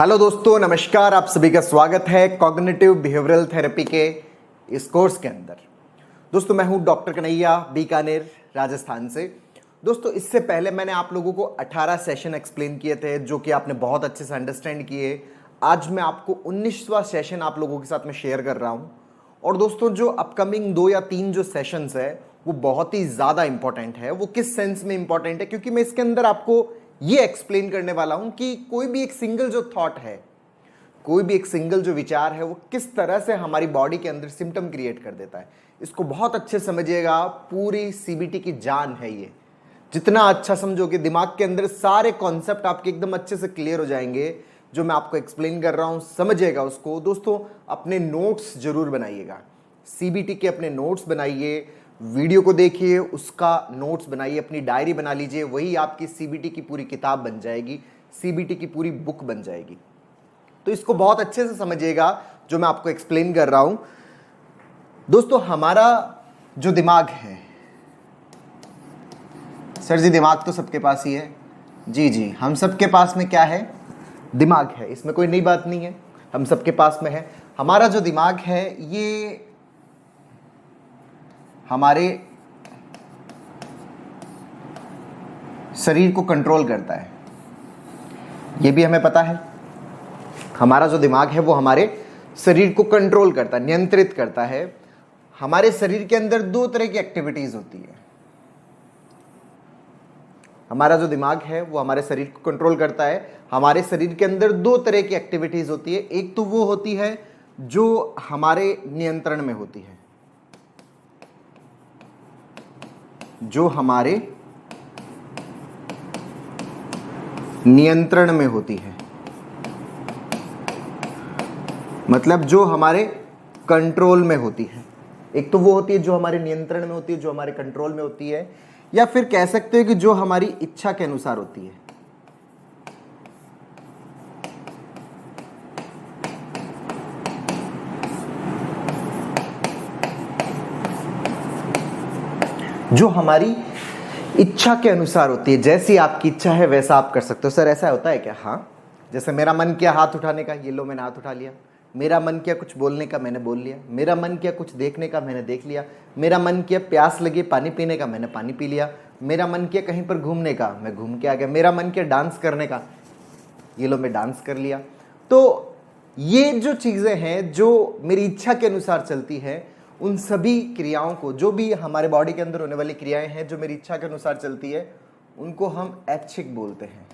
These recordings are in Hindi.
हेलो दोस्तों, नमस्कार। आप सभी का स्वागत है कॉग्निटिव बिहेवियरल थेरेपी के इस कोर्स के अंदर। दोस्तों, मैं हूं डॉक्टर कन्हैया, बीकानेर, राजस्थान से। दोस्तों, इससे पहले मैंने आप लोगों को 18 सेशन एक्सप्लेन किए थे, जो कि आपने बहुत अच्छे से अंडरस्टैंड किए। आज मैं आपको 19वां सेशन आप लोगों के साथ में शेयर कर रहा हूं। और दोस्तों, जो अपकमिंग 2 या 3 जो सेशंस है वो बहुत ही ज़्यादा इंपॉर्टेंट है। वो किस सेंस में इंपॉर्टेंट है? क्योंकि मैं इसके अंदर आपको ये एक्सप्लेन करने वाला हूं कि कोई भी एक सिंगल जो थॉट है, कोई भी एक सिंगल जो विचार है, वो किस तरह से हमारी बॉडी के अंदर सिम्टम क्रिएट कर देता है। इसको बहुत अच्छे समझिएगा। पूरी सीबीटी की जान है ये। जितना अच्छा समझोगे, दिमाग के अंदर सारे कॉन्सेप्ट आपके एकदम अच्छे से क्लियर हो जाएंगे। जो मैं आपको एक्सप्लेन कर रहा हूं, समझिएगा उसको। दोस्तों, अपने नोट्स जरूर बनाइएगा। सीबीटी के अपने नोट्स बनाइए, वीडियो को देखिए, उसका नोट्स बनाइए, अपनी डायरी बना लीजिए। वही आपकी सीबीटी की पूरी किताब बन जाएगी, सीबीटी की पूरी बुक बन जाएगी। तो इसको बहुत अच्छे से समझिएगा जो मैं आपको एक्सप्लेन कर रहा हूं। दोस्तों, हमारा जो दिमाग है, सर जी दिमाग तो सबके पास ही है। जी, हम सबके पास में क्या है? दिमाग है। इसमें कोई नई बात नहीं है, हम सबके पास में है। हमारा जो दिमाग है ये हमारे शरीर को कंट्रोल करता है, ये भी हमें पता है। हमारा जो दिमाग है वो हमारे शरीर को कंट्रोल करता है, नियंत्रित करता है। हमारे शरीर के अंदर 2 तरह की एक्टिविटीज होती है। हमारा जो दिमाग है वो हमारे शरीर को कंट्रोल करता है। हमारे शरीर के अंदर 2 तरह की एक्टिविटीज होती है। एक तो वो होती है जो हमारे नियंत्रण में होती है, जो हमारे नियंत्रण में होती है, मतलब जो हमारे कंट्रोल में होती है। एक तो वो होती है जो हमारे नियंत्रण में होती है, जो हमारे कंट्रोल में होती है, या फिर कह सकते हो कि जो हमारी इच्छा के अनुसार होती है। जो हमारी इच्छा के अनुसार होती है। जैसी आपकी इच्छा है वैसा आप कर सकते हो। सर ऐसा होता है क्या? हाँ, जैसे मेरा मन किया हाथ उठाने का, ये लो मैंने हाथ उठा लिया। मेरा मन किया कुछ बोलने का, मैंने बोल लिया। मेरा मन किया कुछ देखने का, मैंने देख लिया। मेरा मन किया प्यास लगी पानी पीने का, मैंने पानी पी लिया। मेरा मन किया कहीं पर घूमने का, मैं घूम के आ गया। मेरा मन किया डांस करने का, ये लो मैं डांस कर लिया। तो ये जो चीज़ें हैं जो मेरी इच्छा के अनुसार चलती है, उन सभी क्रियाओं को, जो भी हमारे बॉडी के अंदर होने वाली क्रियाएं हैं जो मेरी इच्छा के अनुसार चलती है, उनको हम ऐच्छिक बोलते हैं।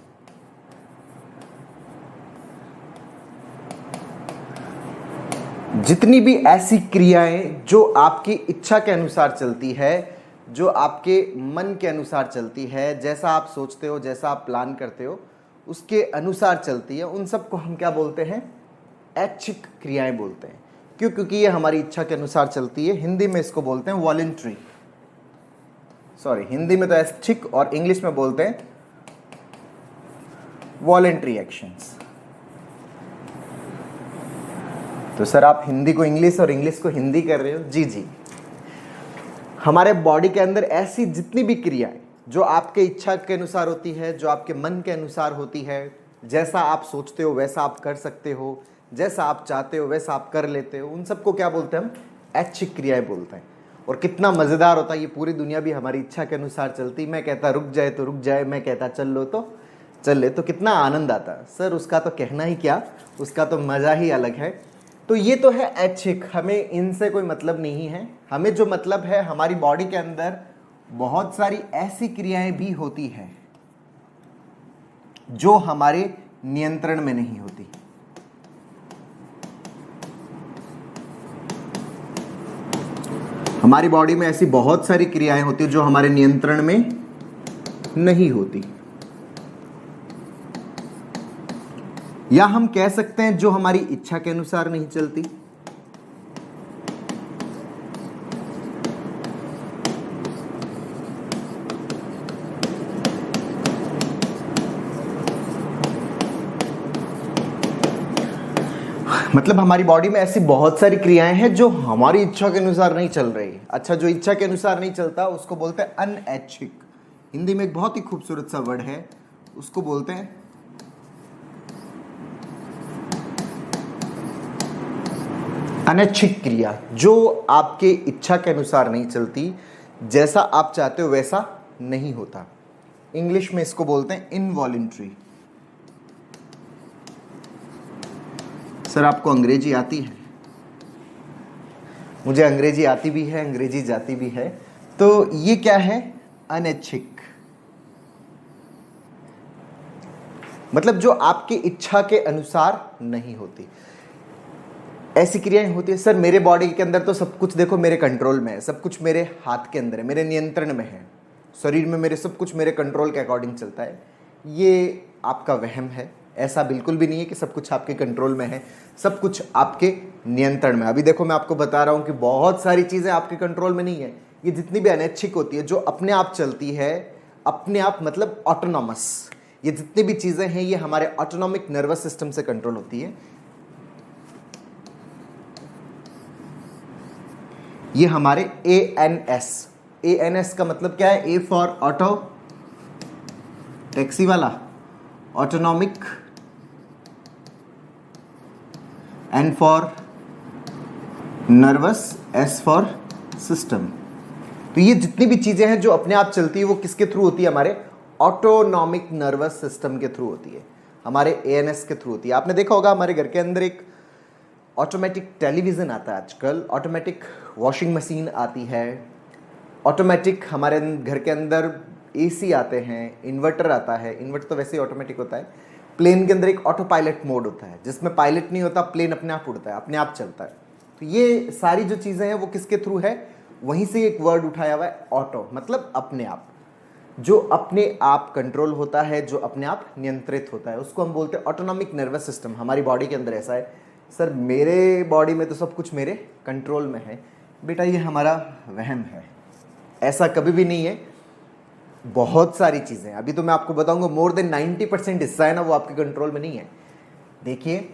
जितनी भी ऐसी क्रियाएं जो आपकी इच्छा के अनुसार चलती है, जो आपके मन के अनुसार चलती है, जैसा आप सोचते हो, जैसा आप प्लान करते हो, उसके अनुसार चलती है, उन सबको हम क्या बोलते हैं? ऐच्छिक क्रियाएं बोलते हैं। क्यों? क्योंकि ये हमारी इच्छा के अनुसार चलती है। हिंदी में इसको बोलते हैं वॉलंटरी, हिंदी में तो ऐच्छिक और इंग्लिश में बोलते हैं वॉलंटरी एक्शंस। तो सर आप हिंदी को इंग्लिश और इंग्लिश को हिंदी कर रहे हो? जी। हमारे बॉडी के अंदर ऐसी जितनी भी क्रियाएं जो आपके इच्छा के अनुसार होती है, जो आपके मन के अनुसार होती है, जैसा आप सोचते हो वैसा आप कर सकते हो, जैसा आप चाहते हो वैसा आप कर लेते हो, उन सबको क्या बोलते हैं? हम ऐच्छिक क्रियाएं बोलते हैं। और कितना मज़ेदार होता है, ये पूरी दुनिया भी हमारी इच्छा के अनुसार चलती। मैं कहता रुक जाए तो रुक जाए, मैं कहता चल लो तो चल ले, तो कितना आनंद आता है। सर उसका तो कहना ही क्या, उसका तो मज़ा ही अलग है। तो ये तो है ऐच्छिक, हमें इनसे कोई मतलब नहीं है। हमें जो मतलब है, हमारी बॉडी के अंदर बहुत सारी ऐसी क्रियाएं भी होती हैं जो हमारे नियंत्रण में नहीं होती। हमारी बॉडी में ऐसी बहुत सारी क्रियाएं होती हैं जो हमारे नियंत्रण में नहीं होती, या हम कह सकते हैं जो हमारी इच्छा के अनुसार नहीं चलती। मतलब हमारी बॉडी में ऐसी बहुत सारी क्रियाएं हैं जो हमारी इच्छा के अनुसार नहीं चल रही। अच्छा, जो इच्छा के अनुसार नहीं चलता उसको बोलते हैं अनऐच्छिक। हिंदी में एक बहुत ही खूबसूरत सा वर्ड है, उसको बोलते हैं अनैच्छिक क्रिया जो आपके इच्छा के अनुसार नहीं चलती, जैसा आप चाहते हो वैसा नहीं होता। इंग्लिश में इसको बोलते हैं इनवॉलेंट्री। सर आपको अंग्रेजी आती है? मुझे अंग्रेजी आती भी है, अंग्रेजी जाती भी है। तो ये क्या है? अनैच्छिक, मतलब जो आपकी इच्छा के अनुसार नहीं होती। ऐसी क्रियाएं होती है। सर मेरे बॉडी के अंदर तो सब कुछ देखो मेरे कंट्रोल में है, सब कुछ मेरे हाथ के अंदर है, मेरे नियंत्रण में है, शरीर में मेरे सब कुछ मेरे कंट्रोल के अकॉर्डिंग चलता है। ये आपका वहम है। ऐसा बिल्कुल भी नहीं है कि सब कुछ आपके कंट्रोल में है, सब कुछ आपके नियंत्रण में। अभी देखो मैं आपको बता रहा हूं कि बहुत सारी चीजें आपके कंट्रोल में नहीं है। ये जितनी भी अनैच्छिक होती है, जो अपने आप चलती है, अपने आप मतलब ऑटोनॉमस, ये जितनी भी चीजें हैं ये हमारे ऑटोनॉमिक नर्वस सिस्टम से कंट्रोल होती है। ये हमारे ANS का मतलब क्या है? ए फॉर ऑटो, टैक्सी वाला, autonomic, N for nervous, S for system. तो ये जितनी भी चीजें हैं जो अपने आप चलती है वो किसके थ्रू होती है? हमारे ऑटोनॉमिक नर्वस सिस्टम के थ्रू होती है, हमारे ANS के थ्रू होती है। आपने देखा होगा हमारे घर के अंदर एक ऑटोमेटिक टेलीविज़न आता है आजकल, ऑटोमेटिक वॉशिंग मशीन आती है, ऑटोमेटिक हमारे घर के अंदर AC आते हैं, इन्वर्टर आता है। इन्वर्टर तो वैसे ही ऑटोमेटिक होता है। प्लेन के अंदर एक ऑटो पायलट मोड होता है जिसमें पायलट नहीं होता, प्लेन अपने आप उड़ता है, अपने आप चलता है। तो ये सारी जो चीज़ें हैं वो किसके थ्रू है? वहीं से एक वर्ड उठाया हुआ है, ऑटो, मतलब अपने आप, जो अपने आप कंट्रोल होता है, जो अपने आप नियंत्रित होता है, उसको हम बोलते हैं ऑटोनॉमिक नर्वस सिस्टम। हमारी बॉडी के अंदर ऐसा है। सर मेरे बॉडी में तो सब कुछ मेरे कंट्रोल में है। बेटा ये हमारा वहम है, ऐसा कभी भी नहीं है। बहुत सारी चीज़ें अभी तो मैं आपको बताऊंगा, मोर देन 90% हिस्सा है ना वो आपके कंट्रोल में नहीं है। देखिए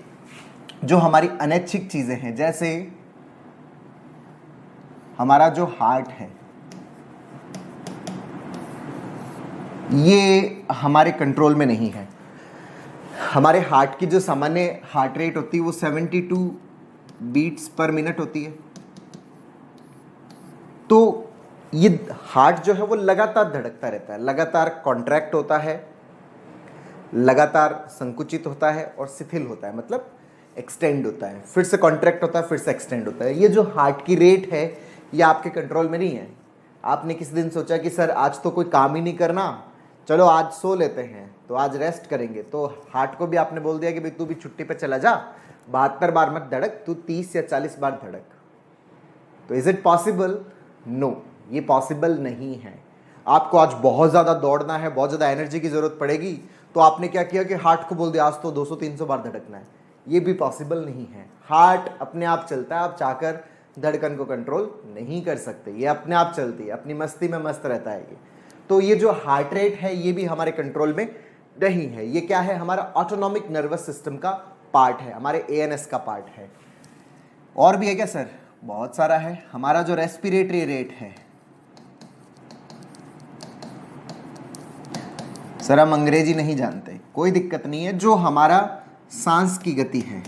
जो हमारी अनैच्छिक चीज़ें हैं, जैसे हमारा जो हार्ट है, ये हमारे कंट्रोल में नहीं है। हमारे हार्ट की जो सामान्य हार्ट रेट होती है वो 72 बीट्स पर मिनट होती है। तो ये हार्ट जो है वो लगातार धड़कता रहता है, लगातार कॉन्ट्रैक्ट होता है, लगातार संकुचित होता है और शिथिल होता है, मतलब एक्सटेंड होता है, फिर से कॉन्ट्रैक्ट होता है, फिर से एक्सटेंड होता है। ये जो हार्ट की रेट है ये आपके कंट्रोल में नहीं है। आपने किसी दिन सोचा कि सर आज तो कोई काम ही नहीं करना, चलो आज सो लेते हैं, तो आज रेस्ट करेंगे, तो हार्ट को भी आपने बोल दिया कि भाई तू भी छुट्टी पे चला जा, 72 बार मत धड़क, तू 30 या 40 बार धड़क। तो इज इट पॉसिबल? नो, ये पॉसिबल नहीं है। आपको आज बहुत ज़्यादा दौड़ना है, बहुत ज़्यादा एनर्जी की ज़रूरत पड़ेगी, तो आपने क्या किया कि हार्ट को बोल दिया आज तो 200-300 बार धड़कना है। ये भी पॉसिबल नहीं है। हार्ट अपने आप चलता है, आप चाहकर धड़कन को कंट्रोल नहीं कर सकते। ये अपने आप चलती है, अपनी मस्ती में मस्त रहता है ये। तो ये जो हार्ट रेट है ये भी हमारे कंट्रोल में नहीं है। ये क्या है? हमारा ऑटोनॉमिक नर्वस सिस्टम का पार्ट है, हमारे ANS का पार्ट है। और भी है क्या सर? बहुत सारा है। हमारा जो रेस्पिरेटरी रेट है, सर हम अंग्रेजी नहीं जानते, कोई दिक्कत नहीं है। जो हमारा सांस की गति है,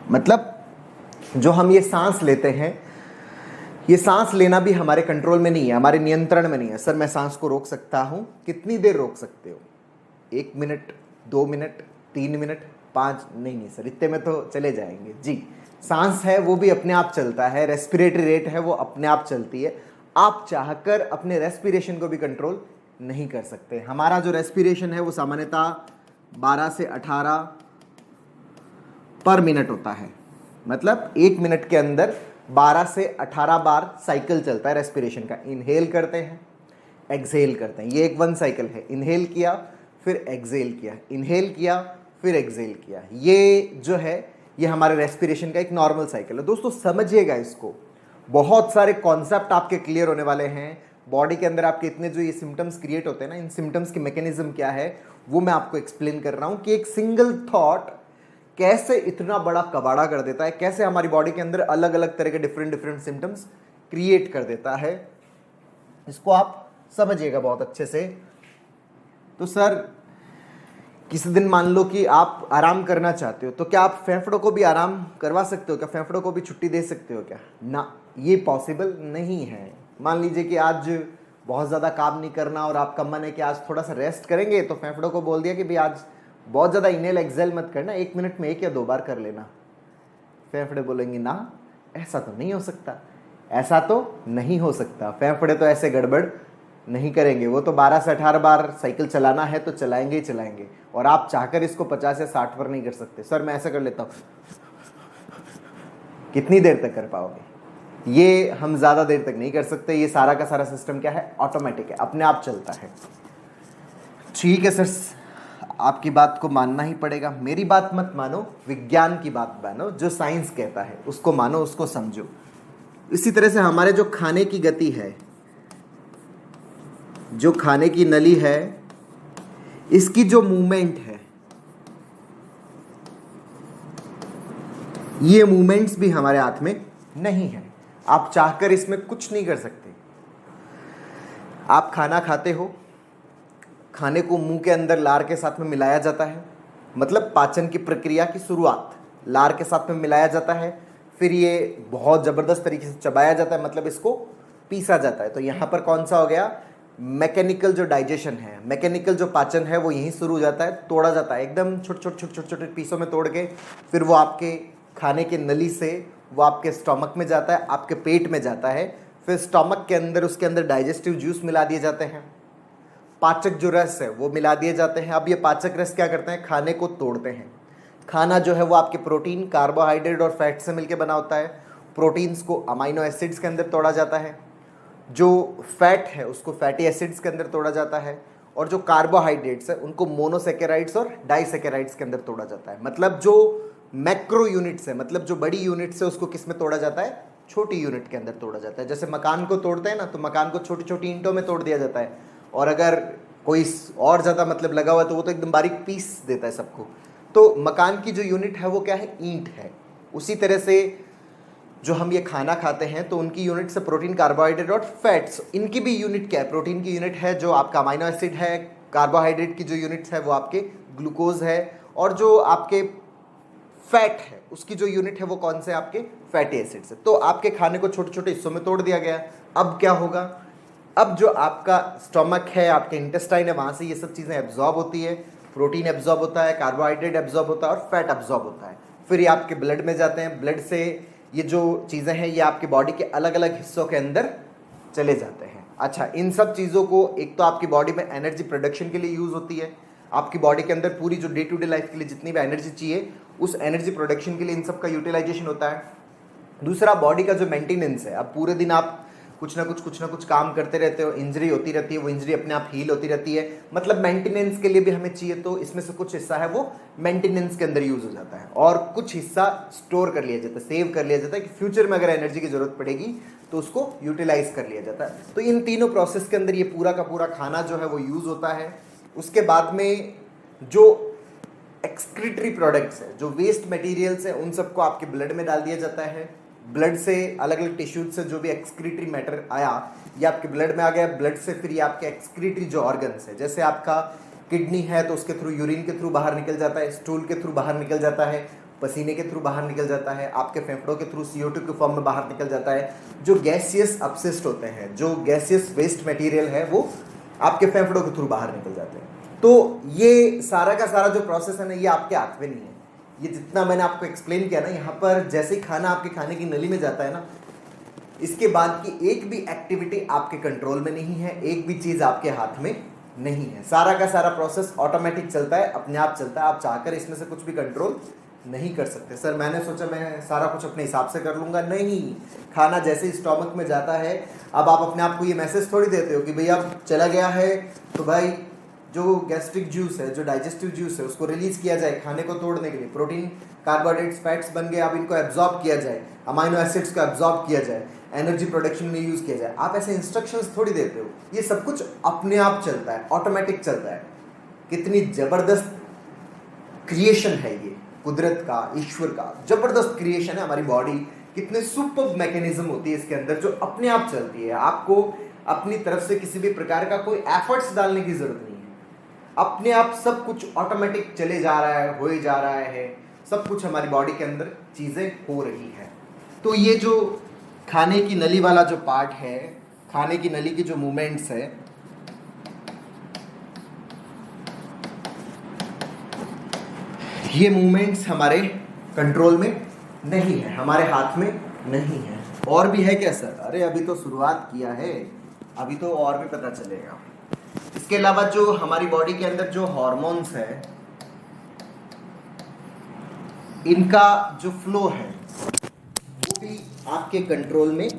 मतलब जो हम ये सांस लेते हैं, ये सांस लेना भी हमारे कंट्रोल में नहीं है, हमारे नियंत्रण में नहीं है। सर मैं सांस को रोक सकता हूं, कितनी देर रोक सकते हो? 1 मिनट, 2 मिनट, 3 मिनट, 5? नहीं सर, इतने में तो चले जाएंगे जी। सांस है वो भी अपने आप चलता है, रेस्पिरेटरी रेट है वो अपने आप चलती है। आप चाहकर अपने रेस्पिरेशन को भी कंट्रोल नहीं कर सकते। हमारा जो रेस्पिरेशन है वो सामान्यतः 12 से 18 पर मिनट होता है, मतलब 1 मिनट के अंदर 12 से 18 बार साइकिल चलता है रेस्पिरेशन का। इनहेल करते हैं, एक्सहेल करते हैं, ये एक 1 साइकिल है। इनहेल किया फिर एक्सहेल किया, इनहेल किया फिर एक्सहेल किया, ये जो है ये हमारे रेस्पिरेशन का एक नॉर्मल साइकिल है। दोस्तों समझिएगा इसको, बहुत सारे कॉन्सेप्ट आपके क्लियर होने वाले हैं। बॉडी के अंदर आपके इतने जो ये सिम्टम्स क्रिएट होते हैं ना, इन सिम्टम्स की मैकेनिज्म क्या है वो मैं आपको एक्सप्लेन कर रहा हूं कि एक सिंगल थॉट कैसे इतना बड़ा कबाड़ा कर देता है, कैसे हमारी बॉडी के अंदर अलग अलग तरह के डिफरेंट सिम्टम्स क्रिएट कर देता है। इसको आप समझिएगा बहुत अच्छे से। तो सर किसी दिन मान लो कि आप आराम करना चाहते हो, तो क्या आप फेफड़ों को भी आराम करवा सकते हो? क्या फेफड़ों को भी छुट्टी दे सकते हो क्या? ना, ये पॉसिबल नहीं है। मान लीजिए कि आज बहुत ज़्यादा काम नहीं करना और आपका मन है कि आज थोड़ा सा रेस्ट करेंगे, तो फेफड़ों को बोल दिया कि भाई आज बहुत ज़्यादा इनहेल एक्सेल मत करना, 1 मिनट में 1 या 2 बार कर लेना। फेफड़े बोलेंगे ना, ऐसा तो नहीं हो सकता, ऐसा तो नहीं हो सकता। फेफड़े तो ऐसे गड़बड़ नहीं करेंगे, वो तो 12 से 18 बार साइकिल चलाना है तो चलाएंगे ही चलाएंगे, और आप चाहकर इसको 50 या 60 पर नहीं कर सकते। सर मैं ऐसा कर लेता हूँ, कितनी देर तक कर पाओगे? ये हम ज़्यादा देर तक नहीं कर सकते। ये सारा का सारा सिस्टम क्या है? ऑटोमेटिक है, अपने आप चलता है। ठीक है सर, आपकी बात को मानना ही पड़ेगा। मेरी बात मत मानो, विज्ञान की बात मानो, जो साइंस कहता है उसको मानो, उसको समझो। इसी तरह से हमारे जो खाने की गति है, जो खाने की नली है, इसकी जो मूवमेंट है, ये मूवमेंट्स भी हमारे हाथ में नहीं है। आप चाहकर इसमें कुछ नहीं कर सकते। आप खाना खाते हो, खाने को मुंह के अंदर लार के साथ में मिलाया जाता है, मतलब पाचन की प्रक्रिया की शुरुआत लार के साथ में मिलाया जाता है, फिर ये बहुत ज़बरदस्त तरीके से चबाया जाता है, मतलब इसको पीसा जाता है। तो यहाँ पर कौन सा हो गया? मैकेनिकल जो डाइजेशन है, मैकेनिकल जो पाचन है, वो यहीं शुरू हो जाता है, तोड़ा जाता है एकदम छोटे छोटे छोटे छोटे छोटे पीसों में तोड़ के, फिर वो आपके खाने के नली से वो आपके स्टमक में जाता है, आपके पेट में जाता है, फिर स्टमक के अंदर उसके अंदर डाइजेस्टिव जूस मिला दिए जाते हैं, पाचक जो रस है वो मिला दिए जाते हैं। अब ये पाचक रस क्या करते हैं? खाने को तोड़ते हैं। खाना जो है वो आपके प्रोटीन, कार्बोहाइड्रेट और फैट से मिलकर बना होता है। प्रोटीन्स को अमाइनो एसिड्स के अंदर तोड़ा जाता है, जो फैट है उसको फैटी एसिड्स के अंदर तोड़ा जाता है, और जो कार्बोहाइड्रेट्स है उनको मोनोसेकेराइड्स और डाइसेकेराइड्स के अंदर तोड़ा जाता है। मतलब जो मैक्रो यूनिट्स है, मतलब जो बड़ी यूनिट्स है, उसको किस में तोड़ा जाता है? छोटी यूनिट के अंदर तोड़ा जाता है। जैसे मकान को तोड़ते हैं ना, तो मकान को छोटी छोटी ईंटों में तोड़ दिया जाता है, और अगर कोई और ज़्यादा मतलब लगा हुआ है तो वो तो एकदम बारीक पीस देता है सबको। तो मकान की जो यूनिट है वो क्या है? ईंट है। उसी तरह से जो हम ये खाना खाते हैं तो उनकी यूनिट से प्रोटीन, कार्बोहाइड्रेट और फैट्स, इनकी भी यूनिट क्या है? प्रोटीन की यूनिट है जो आपका अमाइनो एसिड है, कार्बोहाइड्रेट की जो यूनिट्स है वो आपके ग्लूकोज है, और जो आपके फैट है उसकी जो यूनिट है वो कौन से? आपके फैटी एसिड्स है। तो आपके खाने को छोटे छोटे हिस्सों में तोड़ दिया गया। अब क्या होगा? अब जो आपका स्टमक है, आपके इंटेस्टाइन है, वहाँ से ये सब चीज़ें एब्जॉर्ब होती है। प्रोटीन एब्जॉर्ब होता है, कार्बोहाइड्रेट एब्जॉर्ब होता है और फैट एब्जॉर्ब होता है। फिर ये आपके ब्लड में जाते हैं। ब्लड से ये जो चीज़ें हैं ये आपके बॉडी के अलग अलग हिस्सों के अंदर चले जाते हैं। अच्छा, इन सब चीज़ों को एक तो आपकी बॉडी में एनर्जी प्रोडक्शन के लिए यूज़ होती है। आपकी बॉडी के अंदर पूरी जो डे टू डे लाइफ के लिए जितनी भी एनर्जी चाहिए, उस एनर्जी प्रोडक्शन के लिए इन सब का यूटिलाइजेशन होता है। दूसरा, बॉडी का जो मेंटेनेंस है। अब पूरे दिन आप कुछ ना कुछ काम करते रहते हो, इंजरी होती रहती है, वो इंजरी अपने आप हील होती रहती है, मतलब मेंटेनेंस के लिए भी हमें चाहिए। तो इसमें से कुछ हिस्सा है वो मेंटेनेंस के अंदर यूज हो जाता है, और कुछ हिस्सा स्टोर कर लिया जाता है, सेव कर लिया जाता है कि फ्यूचर में अगर एनर्जी की जरूरत पड़ेगी तो उसको यूटिलाइज कर लिया जाता है। तो इन तीनों प्रोसेस के अंदर ये पूरा का पूरा खाना जो है वो यूज होता है। उसके बाद में जो एक्सक्रीटरी प्रोडक्ट्स है, जो वेस्ट मटेरियल्स है, उन सबको आपके ब्लड में डाल दिया जाता है। ब्लड से अलग अलग टिश्यूज से जो भी एक्सक्रीटरी मैटर आया ये आपके ब्लड में आ गया। ब्लड से फिर ये आपके एक्सक्रीटरी जो ऑर्गन्स है, जैसे आपका किडनी है तो उसके थ्रू यूरिन के थ्रू बाहर निकल जाता है, स्टूल के थ्रू बाहर निकल जाता है, पसीने के थ्रू बाहर निकल जाता है, आपके फेफड़ों के थ्रू CO2 के फॉर्म में बाहर निकल जाता है। जो गैसियस अपशिष्ट होते हैं, जो गैसियस वेस्ट मटेरियल है, वो आपके फेफड़ों के थ्रू बाहर निकल जाते हैं। तो ये सारा का सारा जो प्रोसेस है ना, ये आपके हाथ में नहीं है। ये जितना मैंने आपको एक्सप्लेन किया ना, यहाँ पर जैसे ही खाना आपके खाने की नली में जाता है ना, इसके बाद की एक भी एक्टिविटी आपके कंट्रोल में नहीं है, एक भी चीज़ आपके हाथ में नहीं है। सारा का सारा प्रोसेस ऑटोमेटिक चलता है, अपने आप चलता है। आप चाहकर इसमें से कुछ भी कंट्रोल नहीं कर सकते। सर मैंने सोचा मैं सारा कुछ अपने हिसाब से कर लूँगा, नहीं। खाना जैसे ही स्टमक में जाता है, अब आप अपने आप को ये मैसेज थोड़ी देते हो कि भैया अब चला गया है तो भाई जो गैस्ट्रिक जूस है, जो डाइजेस्टिव जूस है, उसको रिलीज किया जाए खाने को तोड़ने के लिए। प्रोटीन, कार्बोहाइड्रेट्स, फैट्स बन गए, अब इनको एब्जॉर्ब किया जाए, अमाइनो एसिड्स को एब्जॉर्ब किया जाए, एनर्जी प्रोडक्शन में यूज किया जाए। आप ऐसे इंस्ट्रक्शंस थोड़ी देते हो। ये सब कुछ अपने आप चलता है, ऑटोमेटिक चलता है। कितनी जबरदस्त क्रिएशन है ये, कुदरत का, ईश्वर का जबरदस्त क्रिएशन है हमारी बॉडी। कितने सुपर मैकेनिज्म होती है इसके अंदर जो अपने आप चलती है। आपको अपनी तरफ से किसी भी प्रकार का कोई एफर्ट्स डालने की जरूरत नहीं है। अपने आप सब कुछ ऑटोमेटिक चले जा रहा है, हो जा रहा है, सब कुछ हमारी बॉडी के अंदर चीज़ें हो रही है। तो ये जो खाने की नली वाला जो पार्ट है, खाने की नली की जो मूवमेंट्स है, ये मूवमेंट्स हमारे कंट्रोल में नहीं है, हमारे हाथ में नहीं है। और भी है क्या सर? अरे अभी तो शुरुआत किया है, अभी तो और भी पता चलेगा। इसके अलावा जो हमारी बॉडी के अंदर जो हार्मोन्स है, इनका जो फ्लो है वो भी आपके कंट्रोल में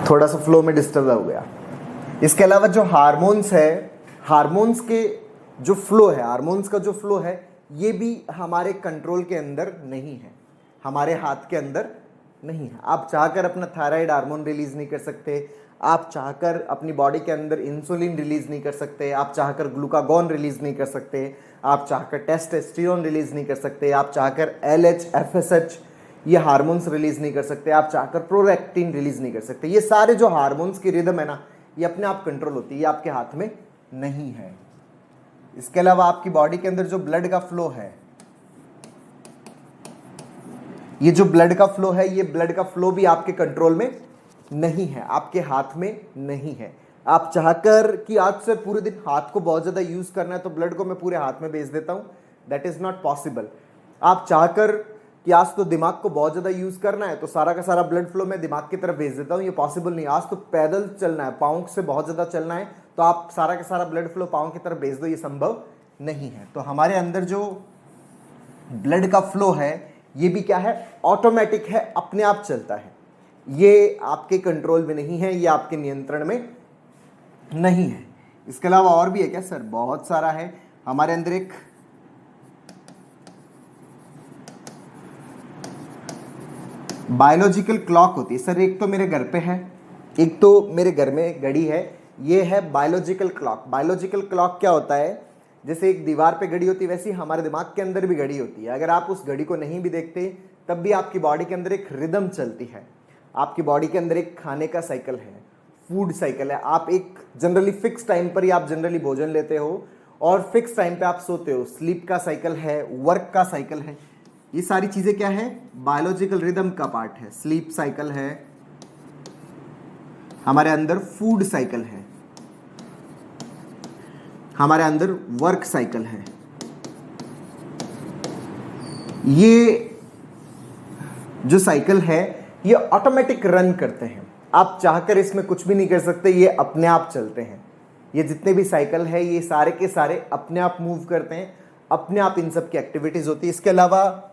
थोड़ा सा फ्लो में डिस्टर्ब हो गया। इसके अलावा जो हार्मोन्स है, हार्मोन्स के जो फ्लो है, हार्मोन्स का जो फ्लो है, ये भी हमारे कंट्रोल के अंदर नहीं है, हमारे हाथ के अंदर नहीं है। आप चाहकर अपना थायराइड हार्मोन रिलीज नहीं कर सकते, आप चाहकर अपनी बॉडी के अंदर इंसुलिन रिलीज नहीं कर सकते, आप चाहकर ग्लूकागॉन रिलीज नहीं कर सकते, आप चाहकर टेस्टोस्टेरोन रिलीज नहीं कर सकते, आप चाहकर LH, FSH ये हार्मोन्स रिलीज नहीं कर सकते, आप चाहकर प्रोलैक्टिन रिलीज नहीं कर सकते। ये सारे जो हार्मोन्स की रिदम है ना, ये अपने आप कंट्रोल होती है, ये आपके हाथ में नहीं है। इसके अलावा आपकी बॉडी के अंदर जो ब्लड का फ्लो है, ये जो ब्लड का फ्लो है, ये ब्लड का फ्लो भी आपके कंट्रोल में नहीं है, आपके हाथ में नहीं है। आप चाहकर कि आज से पूरे दिन हाथ को बहुत ज्यादा यूज करना है तो ब्लड को मैं पूरे हाथ में भेज देता हूं, दैट इज नॉट पॉसिबल। आप चाहकर कि आज तो दिमाग को बहुत ज्यादा यूज करना है तो सारा का सारा ब्लड फ्लो मैं दिमाग की तरफ भेज देता हूं, ये पॉसिबल नहीं। आज तो पैदल चलना है, पाँव से बहुत ज्यादा चलना है तो आप सारा का सारा ब्लड फ्लो पाँव की तरफ भेज दो, ये संभव नहीं है। तो हमारे अंदर जो ब्लड का फ्लो है ये भी क्या है, ऑटोमेटिक है, अपने आप चलता है, ये आपके कंट्रोल में नहीं है, ये आपके नियंत्रण में नहीं है। इसके अलावा और भी है क्या सर? बहुत सारा है। हमारे अंदर एक बायोलॉजिकल क्लॉक होती है सर, एक तो मेरे घर पे है, एक तो मेरे घर में घड़ी है, ये है बायोलॉजिकल क्लॉक। बायोलॉजिकल क्लॉक क्या होता है, जैसे एक दीवार पे घड़ी होती है वैसे ही हमारे दिमाग के अंदर भी घड़ी होती है। अगर आप उस घड़ी को नहीं भी देखते तब भी आपकी बॉडी के अंदर एक रिदम चलती है, आपकी बॉडी के अंदर एक खाने का साइकिल है, फूड साइकिल है। आप एक जनरली फिक्स टाइम पर ही आप जनरली भोजन लेते हो और फिक्स टाइम पे आप सोते हो, स्लीप का साइकिल है, वर्क का साइकिल है, ये सारी चीजें क्या है, बायोलॉजिकल रिदम का पार्ट है। स्लीप साइकिल है, हमारे अंदर फूड साइकिल है, हमारे अंदर वर्क साइकिल है। ये जो साइकिल है ये ऑटोमेटिक रन करते हैं, आप चाहकर इसमें कुछ भी नहीं कर सकते, ये अपने आप चलते हैं। ये जितने भी साइकिल है ये सारे के सारे अपने आप मूव करते हैं, अपने आप इन सब की एक्टिविटीज होती है। इसके अलावा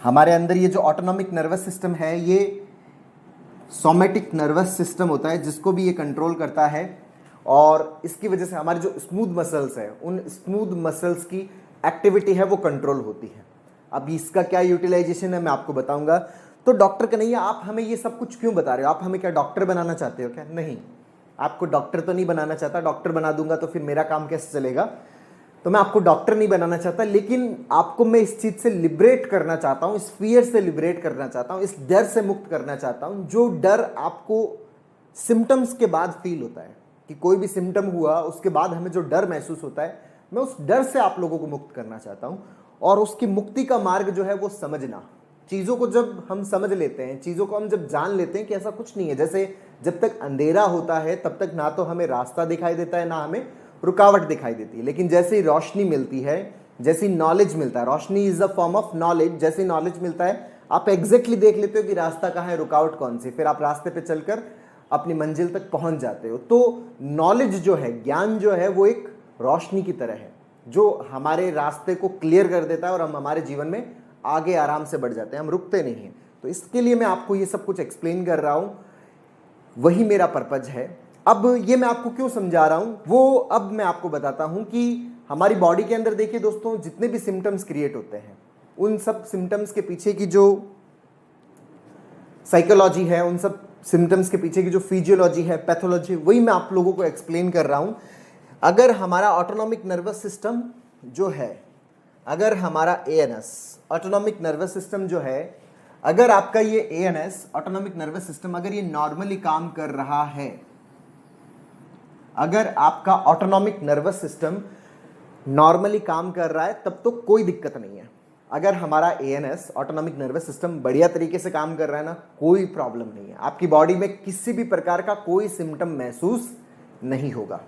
हमारे अंदर ये जो ऑटोनॉमिक नर्वस सिस्टम है ये सोमैटिक नर्वस सिस्टम होता है जिसको भी ये कंट्रोल करता है, और इसकी वजह से हमारे जो स्मूथ मसल्स है उन स्मूथ मसल्स की एक्टिविटी है वो कंट्रोल होती है। अब इसका क्या यूटिलाइजेशन है मैं आपको बताऊंगा। तो डॉक्टर कन्हैया आप हमें ये सब कुछ क्यों बता रहे हो, आप हमें क्या डॉक्टर बनाना चाहते हो क्या? नहीं, आपको डॉक्टर तो नहीं बनाना चाहता, डॉक्टर बना दूंगा तो फिर मेरा काम कैसे चलेगा, तो मैं आपको डॉक्टर नहीं बनाना चाहता, लेकिन आपको मैं इस चीज से लिबरेट करना चाहता हूं, इस फियर से लिबरेट करना चाहता हूं, इस डर से मुक्त करना चाहता हूं, जो डर आपको सिम्टम्स के बाद फील होता है कि कोई भी सिम्टम हुआ उसके बाद हमें जो डर महसूस होता है, मैं उस डर से आप लोगों को मुक्त करना चाहता हूं। और उसकी मुक्ति का मार्ग जो है वो समझना, चीजों को जब हम समझ लेते हैं, चीजों को हम जब जान लेते हैं कि ऐसा कुछ नहीं है, जैसे जब तक अंधेरा होता है तब तक ना तो हमें रास्ता दिखाई देता है ना हमें रुकावट दिखाई देती है, लेकिन जैसे ही रोशनी मिलती है, जैसे नॉलेज मिलता है, roshni is a form of knowledge, जैसे नॉलेज मिलता है आप एग्जैक्टली देख लेते हो कि रास्ता कहाँ है, रुकावट कौन सी, फिर आप रास्ते पे चलकर अपनी मंजिल तक पहुंच जाते हो। तो नॉलेज जो है, ज्ञान जो है वो एक रोशनी की तरह है जो हमारे रास्ते को क्लियर कर देता है और हम हमारे जीवन में आगे आराम से बढ़ जाते हैं, हम रुकते नहीं हैं। तो इसके लिए मैं आपको ये सब कुछ एक्सप्लेन कर रहा हूं, वही मेरा पर्पज है। अब ये मैं आपको क्यों समझा रहा हूं वो अब मैं आपको बताता हूं कि हमारी बॉडी के अंदर देखिए दोस्तों, जितने भी सिम्टम्स क्रिएट होते हैं उन सब सिम्टम्स के पीछे की जो साइकोलॉजी है, उन सब सिम्टम्स के पीछे की जो फिजियोलॉजी है, पैथोलॉजी, वही मैं आप लोगों को एक्सप्लेन कर रहा हूं। अगर हमारा ऑटोनॉमिक नर्वस सिस्टम जो है, अगर हमारा एएनएस ऑटोनॉमिक नर्वस सिस्टम जो है, अगर आपका ये एएनएस ऑटोनॉमिक नर्वस सिस्टम अगर ये नॉर्मली काम कर रहा है, अगर आपका ऑटोनॉमिक नर्वस सिस्टम नॉर्मली काम कर रहा है, तब तो कोई दिक्कत नहीं है। अगर हमारा एएनएस ऑटोनॉमिक नर्वस सिस्टम बढ़िया तरीके से काम कर रहा है ना, कोई प्रॉब्लम नहीं है, आपकी बॉडी में किसी भी प्रकार का कोई सिम्टम महसूस नहीं होगा,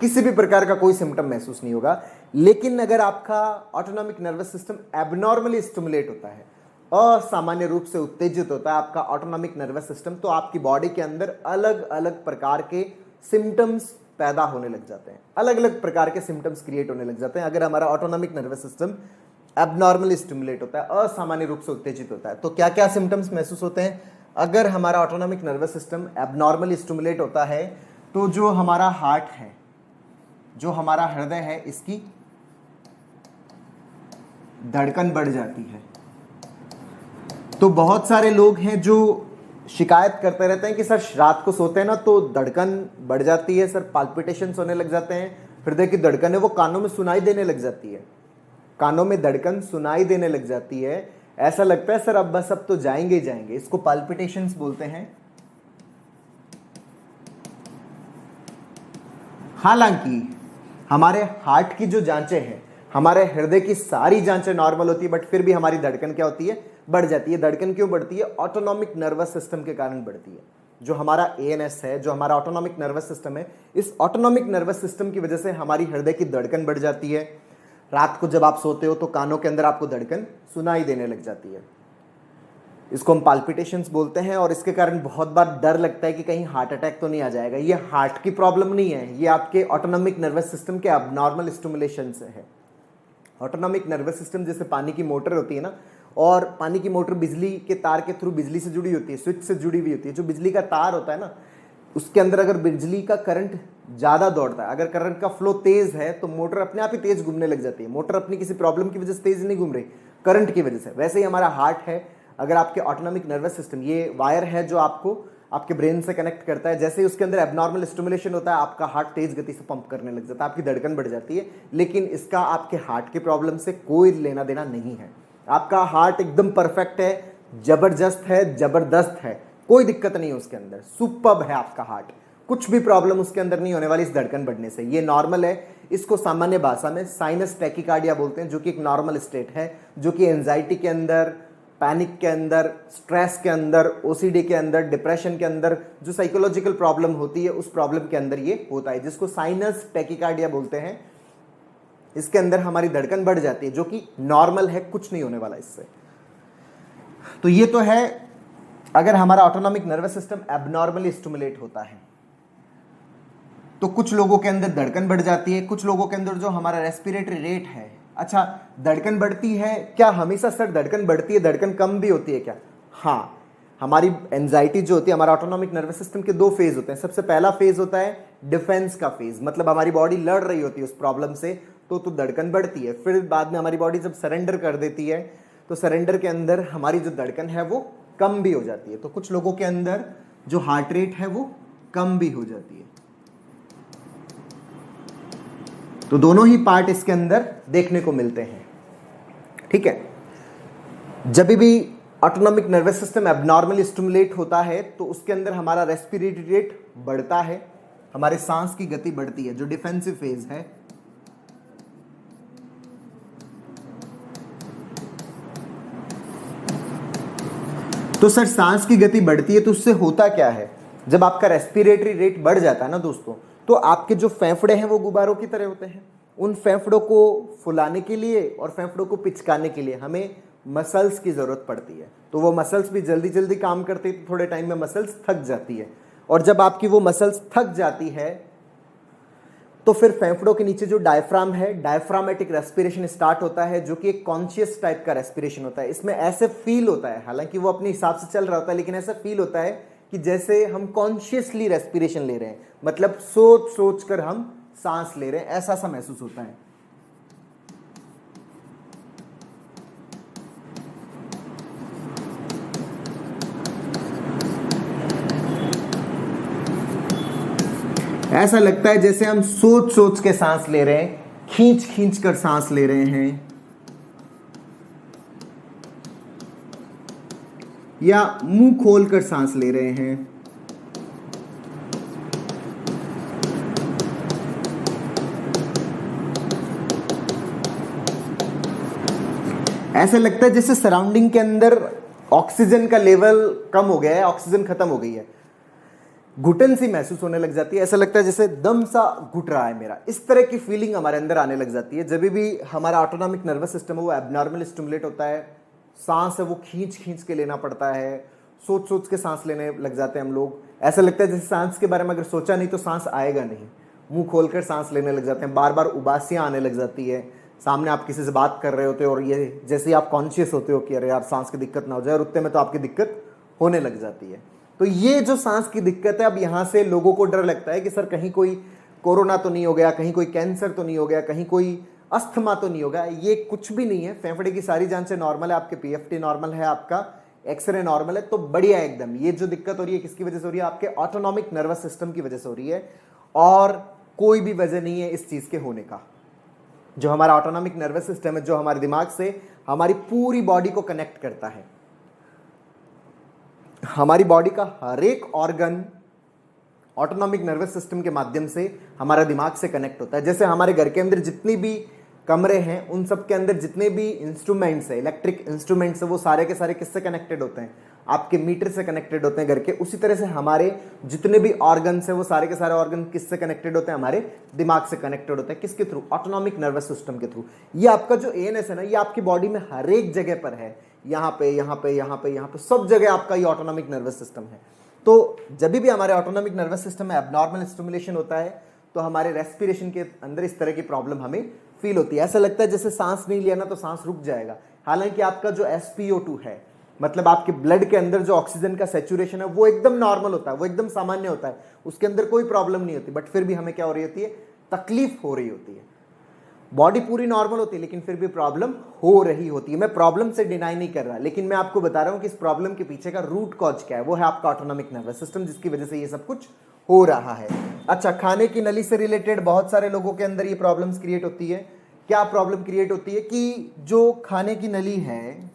किसी भी प्रकार का कोई सिम्टम महसूस नहीं होगा। लेकिन अगर आपका autonomic nervous system abnormally stimulate होता है, असामान्य रूप से उत्तेजित होता है आपका ऑटोनॉमिक नर्वस सिस्टम, तो आपकी बॉडी के अंदर अलग अलग प्रकार के सिम्टम्स पैदा होने लग जाते हैं, अलग अलग प्रकार के सिम्टम्स क्रिएट होने लग जाते हैं। अगर हमारा autonomic nervous system abnormally stimulate होता है, असामान्य रूप से उत्तेजित होता है, तो क्या क्या सिम्टम्स महसूस होते हैं? अगर हमारा autonomic nervous system abnormally stimulate होता है, तो जो हमारा हार्ट है, जो हमारा हृदय है, इसकी धड़कन बढ़ जाती है। तो बहुत सारे लोग हैं जो शिकायत करते रहते हैं कि सर रात को सोते हैं ना तो धड़कन बढ़ जाती है, सर पाल्पिटेशंस होने लग जाते हैं, हृदय की धड़कन है वो कानों में सुनाई देने लग जाती है, कानों में धड़कन सुनाई देने लग जाती है, ऐसा लगता है सर अब बस अब तो जाएंगे ही जाएंगे। इसको पाल्पिटेशंस बोलते हैं। हालांकि हमारे हार्ट की जो जांचें हैं, हमारे हृदय की सारी जांचें नॉर्मल होती है, बट फिर भी हमारी धड़कन क्या होती है? बढ़ जाती है। धड़कन क्यों बढ़ती है? ऑटोनॉमिक नर्वस सिस्टम के कारण बढ़ती है। जो हमारा एएनएस है, जो हमारा ऑटोनॉमिक नर्वस सिस्टम है, इस ऑटोनॉमिक नर्वस सिस्टम की वजह से हमारी हृदय की धड़कन बढ़ जाती है। रात को जब आप सोते हो तो कानों के अंदर आपको धड़कन सुनाई देने लग जाती है, इसको हम पाल्पिटेशंस बोलते हैं। और इसके कारण बहुत बार डर लगता है कि कहीं हार्ट अटैक तो नहीं आ जाएगा। ये हार्ट की प्रॉब्लम नहीं है, ये आपके ऑटोनॉमिक नर्वस सिस्टम के अबनॉर्मल स्टिमुलेशन से है। ऑटोनॉमिक नर्वस सिस्टम जैसे पानी की मोटर होती है ना, और पानी की मोटर बिजली के तार के थ्रू बिजली से जुड़ी होती है, स्विच से जुड़ी हुई होती है। जो बिजली का तार होता है ना, उसके अंदर अगर बिजली का करंट ज़्यादा दौड़ता है, अगर करंट का फ्लो तेज है, तो मोटर अपने आप ही तेज घूमने लग जाती है। मोटर अपनी किसी प्रॉब्लम की वजह से तेज नहीं घूम रही, करंट की वजह से। वैसे ही हमारा हार्ट है, अगर आपके ऑटोनॉमिक नर्वस सिस्टम, ये वायर है जो आपको आपके ब्रेन से कनेक्ट करता है, जैसे ही उसके अंदर एबनॉर्मल स्टिमुलेशन होता है, आपका हार्ट तेज गति से पंप करने लग जाता है, आपकी धड़कन बढ़ जाती है। लेकिन इसका आपके हार्ट की प्रॉब्लम से कोई लेना देना नहीं है। आपका हार्ट एकदम परफेक्ट है, जबरदस्त है, जबरदस्त है, कोई दिक्कत नहीं है उसके अंदर, सुपर्ब है आपका हार्ट, कुछ भी प्रॉब्लम उसके अंदर नहीं होने वाली इस धड़कन बढ़ने से। ये नॉर्मल है। इसको सामान्य भाषा में साइनस टैकिकार्डिया बोलते हैं, जो कि एक नॉर्मल स्टेट है, जो कि एंजाइटी के अंदर, पैनिक के अंदर, स्ट्रेस के अंदर, ओसीडी के अंदर, डिप्रेशन के अंदर जो साइकोलॉजिकल प्रॉब्लम होती है, उस प्रॉब्लम के अंदर ये होता है, जिसको साइनस टैकिकार्डिया बोलते हैं। इसके अंदर हमारी धड़कन बढ़ जाती है, जो कि नॉर्मल है, कुछ नहीं होने वाला इससे। तो ये तो है अगर हमारा autonomic nervous system abnormally stimulate होता है। तो कुछ लोगों के अंदर धड़कन बढ़ जाती है, कुछ लोगों के अंदर जो हमारा रेस्पिरेटरी रेट है, अच्छा धड़कन बढ़ती है क्या? हमेशा सर धड़कन बढ़ती है, धड़कन कम भी होती है क्या? हाँ, हमारी एंजाइटी जो होती है, हमारा ऑटोनॉमिक नर्वस सिस्टम के दो फेज होते हैं। सबसे पहला फेज होता है डिफेंस का फेज, मतलब हमारी बॉडी लड़ रही होती है उस प्रॉब्लम से, तो धड़कन बढ़ती है। फिर बाद में हमारी बॉडी जब सरेंडर कर देती है, तो सरेंडर के अंदर हमारी जो धड़कन है वो कम भी हो जाती है। तो कुछ लोगों के अंदर जो हार्ट रेट है वो कम भी हो जाती है। तो दोनों ही पार्ट इसके अंदर देखने को मिलते हैं, ठीक है। जब भी autonomic nervous system abnormally stimulate होता है, तो उसके अंदर हमारा रेस्पिरेटरी रेट बढ़ता है, हमारे सांस की गति बढ़ती है, जो डिफेंसिव फेज है। तो सर सांस की गति बढ़ती है तो उससे होता क्या है? जब आपका रेस्पिरेटरी रेट बढ़ जाता है ना दोस्तों, तो आपके जो फेफड़े हैं वो गुब्बारों की तरह होते हैं। उन फेफड़ों को फुलाने के लिए और फेफड़ों को पिचकाने के लिए हमें मसल्स की ज़रूरत पड़ती है। तो वो मसल्स भी जल्दी जल्दी काम करती है, तो थोड़े टाइम में मसल्स थक जाती है। और जब आपकी वो मसल्स थक जाती है, तो फिर फेफड़ों के नीचे जो डायफ्राम है, डायफ्रामेटिक रेस्पिरेशन स्टार्ट होता है, जो कि एक कॉन्शियस टाइप का रेस्पिरेशन होता है। इसमें ऐसे फील होता है, हालांकि वो अपने हिसाब से चल रहा होता है, लेकिन ऐसा फील होता है कि जैसे हम कॉन्शियसली रेस्पिरेशन ले रहे हैं, मतलब सोच सोच कर हम सांस ले रहे हैं, ऐसा सा महसूस होता है। ऐसा लगता है जैसे हम सोच सोच के सांस ले रहे हैं, खींच खींच कर सांस ले रहे हैं, या मुंह खोल कर सांस ले रहे हैं। ऐसा लगता है जैसे सराउंडिंग के अंदर ऑक्सीजन का लेवल कम हो गया है, ऑक्सीजन खत्म हो गई है, घुटन सी महसूस होने लग जाती है, ऐसा लगता है जैसे दम सा घुट रहा है मेरा। इस तरह की फीलिंग हमारे अंदर आने लग जाती है जब भी हमारा ऑटोनॉमिक नर्वस सिस्टम है वो एबनॉर्मल स्टिमुलेट होता है। सांस है वो खींच खींच के लेना पड़ता है, सोच सोच के सांस लेने लग जाते हैं हम लोग। ऐसा लगता है जैसे सांस के बारे में अगर सोचा नहीं तो सांस आएगा नहीं, मुंह खोलकर सांस लेने लग जाते हैं, बार बार उबासियां आने लग जाती है। सामने आप किसी से बात कर रहे होते हो और ये जैसे ही आप कॉन्शियस होते हो कि अरे यार सांस की दिक्कत ना हो जाए, और उतने में तो आपकी दिक्कत होने लग जाती है। तो ये जो सांस की दिक्कत है, अब यहाँ से लोगों को डर लगता है कि सर कहीं कोई कोरोना तो नहीं हो गया, कहीं कोई कैंसर तो नहीं हो गया, कहीं कोई अस्थमा तो नहीं हो गया। ये कुछ भी नहीं है, फेफड़े की सारी जांचें नॉर्मल है, आपके पीएफटी नॉर्मल है, आपका एक्सरे नॉर्मल है, तो बढ़िया एकदम। ये जो दिक्कत हो रही है किसकी वजह से हो रही है? आपके ऑटोनॉमिक नर्वस सिस्टम की वजह से हो रही है, और कोई भी वजह नहीं है इस चीज के होने का। जो हमारा ऑटोनॉमिक नर्वस सिस्टम है, जो हमारे दिमाग से हमारी पूरी बॉडी को कनेक्ट करता है, हमारी बॉडी का हर एक ऑर्गन ऑटोनॉमिक नर्वस सिस्टम के माध्यम से हमारा दिमाग से कनेक्ट होता है। जैसे हमारे घर के अंदर जितनी भी कमरे हैं, उन सब के अंदर जितने भी इंस्ट्रूमेंट्स है, इलेक्ट्रिक इंस्ट्रूमेंट्स है, वो सारे के सारे किससे कनेक्टेड होते हैं? आपके मीटर से कनेक्टेड होते हैं घर के। उसी तरह से हमारे जितने भी ऑर्गन्स है वो सारे के सारे ऑर्गन किससे कनेक्टेड होते हैं? हमारे दिमाग से कनेक्टेड होते हैं। किसके थ्रू? ऑटोनॉमिक नर्वस सिस्टम के थ्रू। ये आपका जो एएनएस है ना, ये आपकी बॉडी में हर एक जगह पर है, यहाँ पे यहाँ पे यहाँ पे यहाँ पे सब जगह आपका ये ऑटोनॉमिक नर्वस सिस्टम है। तो जब भी हमारे ऑटोनॉमिक नर्वस सिस्टम में एबनॉर्मल स्टिमुलेशन होता है तो हमारे रेस्पिरेशन के अंदर इस तरह की प्रॉब्लम हमें फील होती है। ऐसा लगता है जैसे सांस नहीं लिया ना तो सांस रुक जाएगा। हालांकि आपका जो SpO2 है, मतलब आपके ब्लड के अंदर जो ऑक्सीजन का सैचुरेशन है वो एकदम नॉर्मल होता है, वो एकदम सामान्य होता है, उसके अंदर कोई प्रॉब्लम नहीं होती, बट फिर भी हमें क्या हो रही होती है? तकलीफ हो रही होती है। बॉडी पूरी नॉर्मल होती है लेकिन फिर भी प्रॉब्लम हो रही होती है। मैं प्रॉब्लम से डिनाई नहीं कर रहा, लेकिन मैं आपको बता रहा हूं कि इस प्रॉब्लम के पीछे का रूट कॉज क्या है। वो है आपका ऑटोनॉमिक नर्वस सिस्टम, जिसकी वजह से ये सब कुछ हो रहा है। अच्छा, खाने की नली से रिलेटेड बहुत सारे लोगों के अंदर ये प्रॉब्लम्स क्रिएट होती है। क्या प्रॉब्लम क्रिएट होती है कि जो खाने की नली है,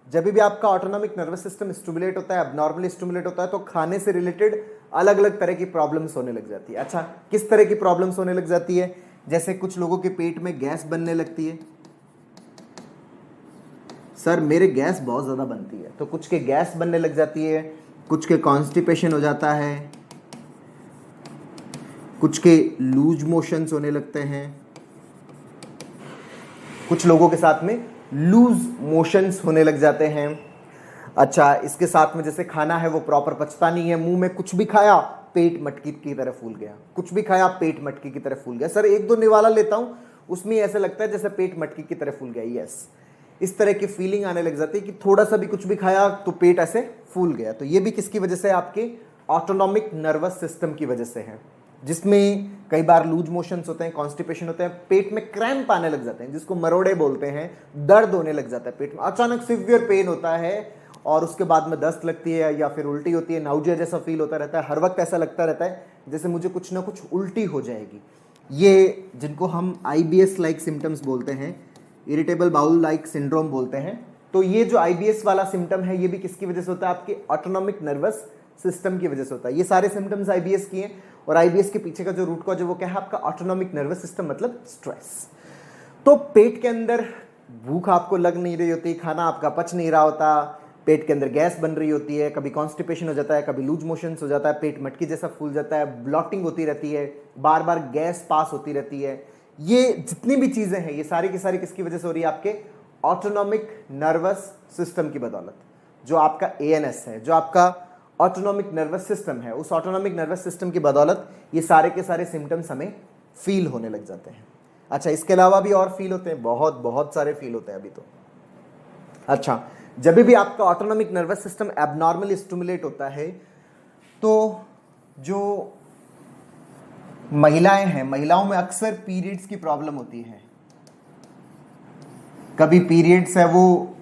जब भी आपका ऑटोनॉमिक नर्वस सिस्टम स्टिमुलेट होता है, एबनॉर्मली स्टिमुलेट होता है, तो खाने से रिलेटेड अलग अलग तरह की प्रॉब्लम्स होने लग जाती है। अच्छा, किस तरह की प्रॉब्लम्स होने लग जाती है? जैसे कुछ लोगों के पेट में गैस बनने लगती है। सर मेरे गैस बहुत ज़्यादा बनती है, तो कुछ के गैस बनने लग जाती है, कुछ के कॉन्स्टिपेशन हो जाता है, कुछ के लूज मोशंस होने लगते हैं, कुछ लोगों के साथ में लूज मोशंस होने लग जाते हैं। अच्छा, इसके साथ में जैसे खाना है वो प्रॉपर पचता नहीं है, मुंह में कुछ भी खाया पेट मटकी की तरह फूल गया, कुछ भी खाया पेट मटकी की तरह फूल गया। सर एक दो निवाला लेता हूं उसमें ऐसा लगता है जैसे पेट मटकी की तरह फूल गया। यस, इस तरह की फीलिंग आने लग जाती है कि थोड़ा सा भी कुछ भी खाया तो पेट ऐसे फूल गया। तो ये भी किसकी वजह से? आपके ऑटोनॉमिक नर्वस सिस्टम की वजह से है, जिसमें कई बार लूज मोशंस होते हैं, कॉन्स्टिपेशन होते हैं, पेट में क्रैम्प आने लग जाते हैं, जिसको मरोड़े बोलते हैं, दर्द होने लग जाता है पेट में, अचानक सिवियर पेन होता है, और उसके बाद में दस्त लगती है या फिर उल्टी होती है, नाउजिया जैसा फील होता रहता है। हर वक्त ऐसा लगता रहता है जैसे मुझे कुछ ना कुछ उल्टी हो जाएगी। ये जिनको हम IBS लाइक सिम्टम्स बोलते हैं, इरिटेबल बाउल लाइक सिंड्रोम बोलते हैं। तो ये जो IBS वाला सिम्टम है ये भी किसकी वजह से होता है? आपके ऑटोनॉमिक नर्वस सिस्टम की वजह से होता है। ये सारे सिम्टम्स IBS की हैं, और IBS के पीछे का जो रूट कॉज है वो क्या है? आपका ऑटोनॉमिक नर्वस सिस्टम, मतलब स्ट्रेस। तो पेट के अंदर भूख आपको लग नहीं रही होती, खाना आपका पच नहीं रहा होता, पेट के अंदर गैस बन रही होती है, कभी कॉन्स्टिपेशन हो जाता है, कभी लूज मोशंस हो जाता है, पेट मटकी जैसा फूल जाता है, ब्लॉटिंग होती रहती है, बार बार गैस पास होती रहती है। ये जितनी भी चीजें हैं ये सारी की सारी किसकी वजह से हो रही है? आपके ऑटोनॉमिक नर्वस सिस्टम की बदौलत। जो आपका ANS है, जो आपका ऑटोनॉमिक नर्वस सिस्टम है, उस ऑटोनॉमिक नर्वस सिस्टम की बदौलत ये सारे के सारे सिम्टम्स हमें फील होने लग जाते हैं। अच्छा, इसके अलावा भी और फील होते हैं, बहुत बहुत सारे फील होते हैं अभी तो। अच्छा, जब भी आपका autonomic nervous system abnormally stimulate होता है तो जो महिलाएं हैं, महिलाओं में अक्सर पीरियड्स की प्रॉब्लम होती है। कभी पीरियड्स है वो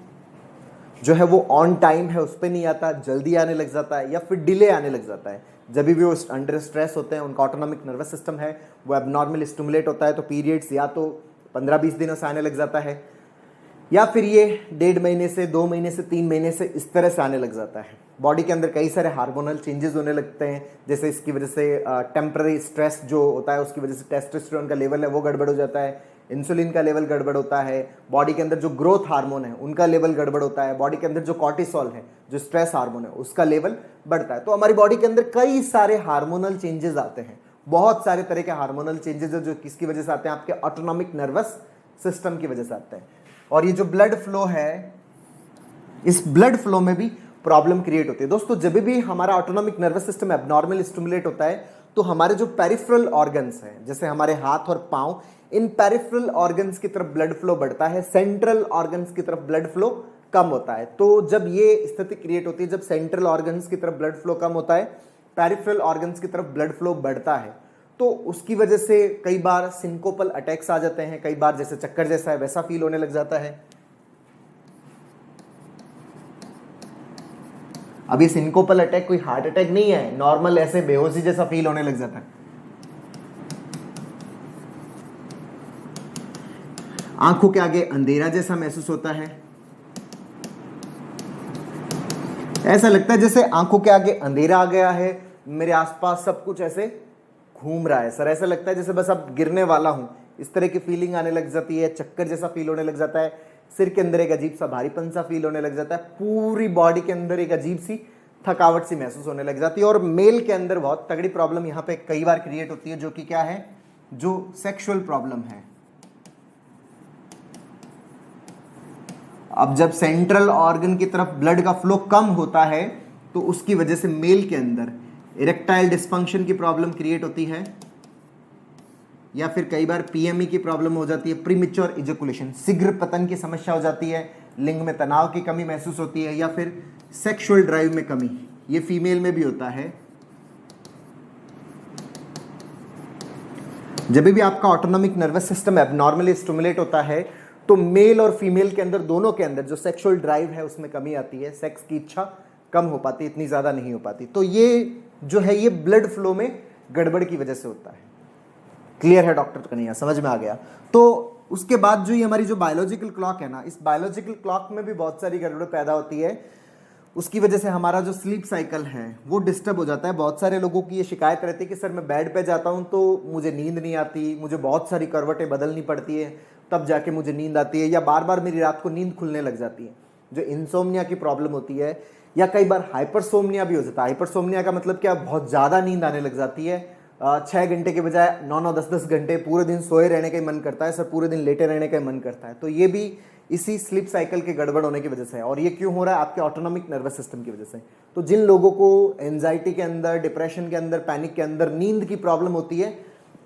जो है वो ऑन टाइम है उस पर नहीं आता, जल्दी आने लग जाता है या फिर डिले आने लग जाता है। जब भी वो अंडर स्ट्रेस होते हैं, उनका ऑटोनॉमिक नर्वस सिस्टम है वो एबनॉर्मल स्टिमुलेट होता है, तो पीरियड्स या तो 15-20 दिनों से आने लग जाता है, या फिर ये 1.5 महीने से 2 महीने से 3 महीने से इस तरह से आने लग जाता है। बॉडी के अंदर कई सारे हार्मोनल चेंजेस होने लगते हैं, जैसे इसकी वजह से टेम्पररी स्ट्रेस जो होता है उसकी वजह से टेस्टोस्टेरोन का लेवल है वो गड़बड़ हो जाता है, इंसुलिन का लेवल गड़बड़ होता है, बॉडी के अंदर जो ग्रोथ हार्मोन है उनका लेवल गड़बड़ होता है, बॉडी के अंदर जो कॉर्टिसोल है जो स्ट्रेस हार्मोन है उसका लेवल बढ़ता है। तो हमारी बॉडी के अंदर कई सारे हार्मोनल चेंजेस आते हैं, बहुत सारे तरह के हार्मोनल चेंजेस है जो किसकी वजह से आते हैं, आपके ऑटोनॉमिक नर्वस सिस्टम की वजह से आते हैं। और ये जो ब्लड फ्लो है, इस ब्लड फ्लो में भी प्रॉब्लम क्रिएट होती है। दोस्तों जब भी हमारा autonomic nervous system abnormal stimulate होता है तो हमारे जो पेरिफेरल ऑर्गन्स हैं, जैसे हमारे हाथ और पांव, इन पेरिफेरल ऑर्गन्स की तरफ ब्लड फ्लो बढ़ता है, सेंट्रल ऑर्गन्स की तरफ ब्लड फ्लो कम होता है। तो जब ये स्थिति क्रिएट होती है, जब सेंट्रल ऑर्गन्स की तरफ ब्लड फ्लो कम होता है, पेरिफेरल ऑर्गन्स की तरफ ब्लड फ्लो बढ़ता है, तो उसकी वजह से कई बार सिंकोपल अटैक्स आ जाते हैं, कई बार जैसे चक्कर जैसा है वैसा फील होने लग जाता है। अब ये सिंकोपल अटैक कोई हार्ट अटैक नहीं है, नॉर्मल ऐसे बेहोशी जैसा फील होने लग जाता है। आंखों के आगे अंधेरा जैसा महसूस होता है, ऐसा लगता है जैसे आंखों के आगे अंधेरा आ गया है, मेरे आसपास सब कुछ ऐसे घूम रहा है। सर ऐसा लगता है जैसे बस अब गिरने वाला हूं, इस तरह की फीलिंग आने लग जाती है, चक्कर जैसा फील होने लग जाता है, सिर के अंदर एक अजीब सा भारीपन सा फील होने लग जाता है, पूरी बॉडी के अंदर एक अजीब सी थकावट सी महसूस होने लग जाती है। और मेल के अंदर बहुत तगड़ी प्रॉब्लम यहाँ पे कई बार क्रिएट होती है, जो कि क्या है, जो सेक्सुअल प्रॉब्लम है। अब जब सेंट्रल ऑर्गन की तरफ ब्लड का फ्लो कम होता है तो उसकी वजह से मेल के अंदर इरेक्टाइल डिस्फंक्शन की प्रॉब्लम क्रिएट होती है, या फिर कई बार पीएमई की प्रॉब्लम हो जाती है, प्रीमेच्योर इजैकुलेशन, शीघ्र पतन की समस्या हो जाती है, लिंग में तनाव की कमी महसूस होती है, या फिर सेक्सुअल ड्राइव में कमी, ये फीमेल में भी होता है। जब भी आपका autonomic nervous system abnormally stimulate होता है तो मेल और फीमेल के अंदर, दोनों के अंदर जो सेक्सुअल ड्राइव है उसमें कमी आती है, सेक्स की इच्छा कम हो पाती, इतनी ज़्यादा नहीं हो पाती। तो ये जो है ये ब्लड फ्लो में गड़बड़ की वजह से होता है। क्लियर है डॉक्टर कन्हैया, समझ में आ गया? तो उसके बाद जो ये हमारी जो बायोलॉजिकल क्लॉक है ना, इस बायोलॉजिकल क्लॉक में भी बहुत सारी गड़बड़ पैदा होती है। उसकी वजह से हमारा जो स्लीप साइकिल है वो डिस्टर्ब हो जाता है। बहुत सारे लोगों की ये शिकायत रहती है कि सर मैं बेड पे जाता हूँ तो मुझे नींद नहीं आती, मुझे बहुत सारी करवटें बदलनी पड़ती है तब जाके मुझे नींद आती है, या बार बार मेरी रात को नींद खुलने लग जाती है, जो इंसोम्निया की प्रॉब्लम होती है। या कई बार हाइपरसोम्निया भी हो जाता है। हाइपरसोम्निया का मतलब क्या, बहुत ज़्यादा नींद आने लग जाती है, 6 घंटे के बजाय 9-9, 10-10 घंटे पूरे दिन सोए रहने का ही मन करता है, सर पूरे दिन लेटे रहने का ही मन करता है। तो ये भी इसी स्लीप साइकिल के गड़बड़ होने की वजह से है। और ये क्यों हो रहा है, आपके ऑटोनॉमिक नर्वस सिस्टम की वजह से। तो जिन लोगों को एंजाइटी के अंदर, डिप्रेशन के अंदर, पैनिक के अंदर नींद की प्रॉब्लम होती है,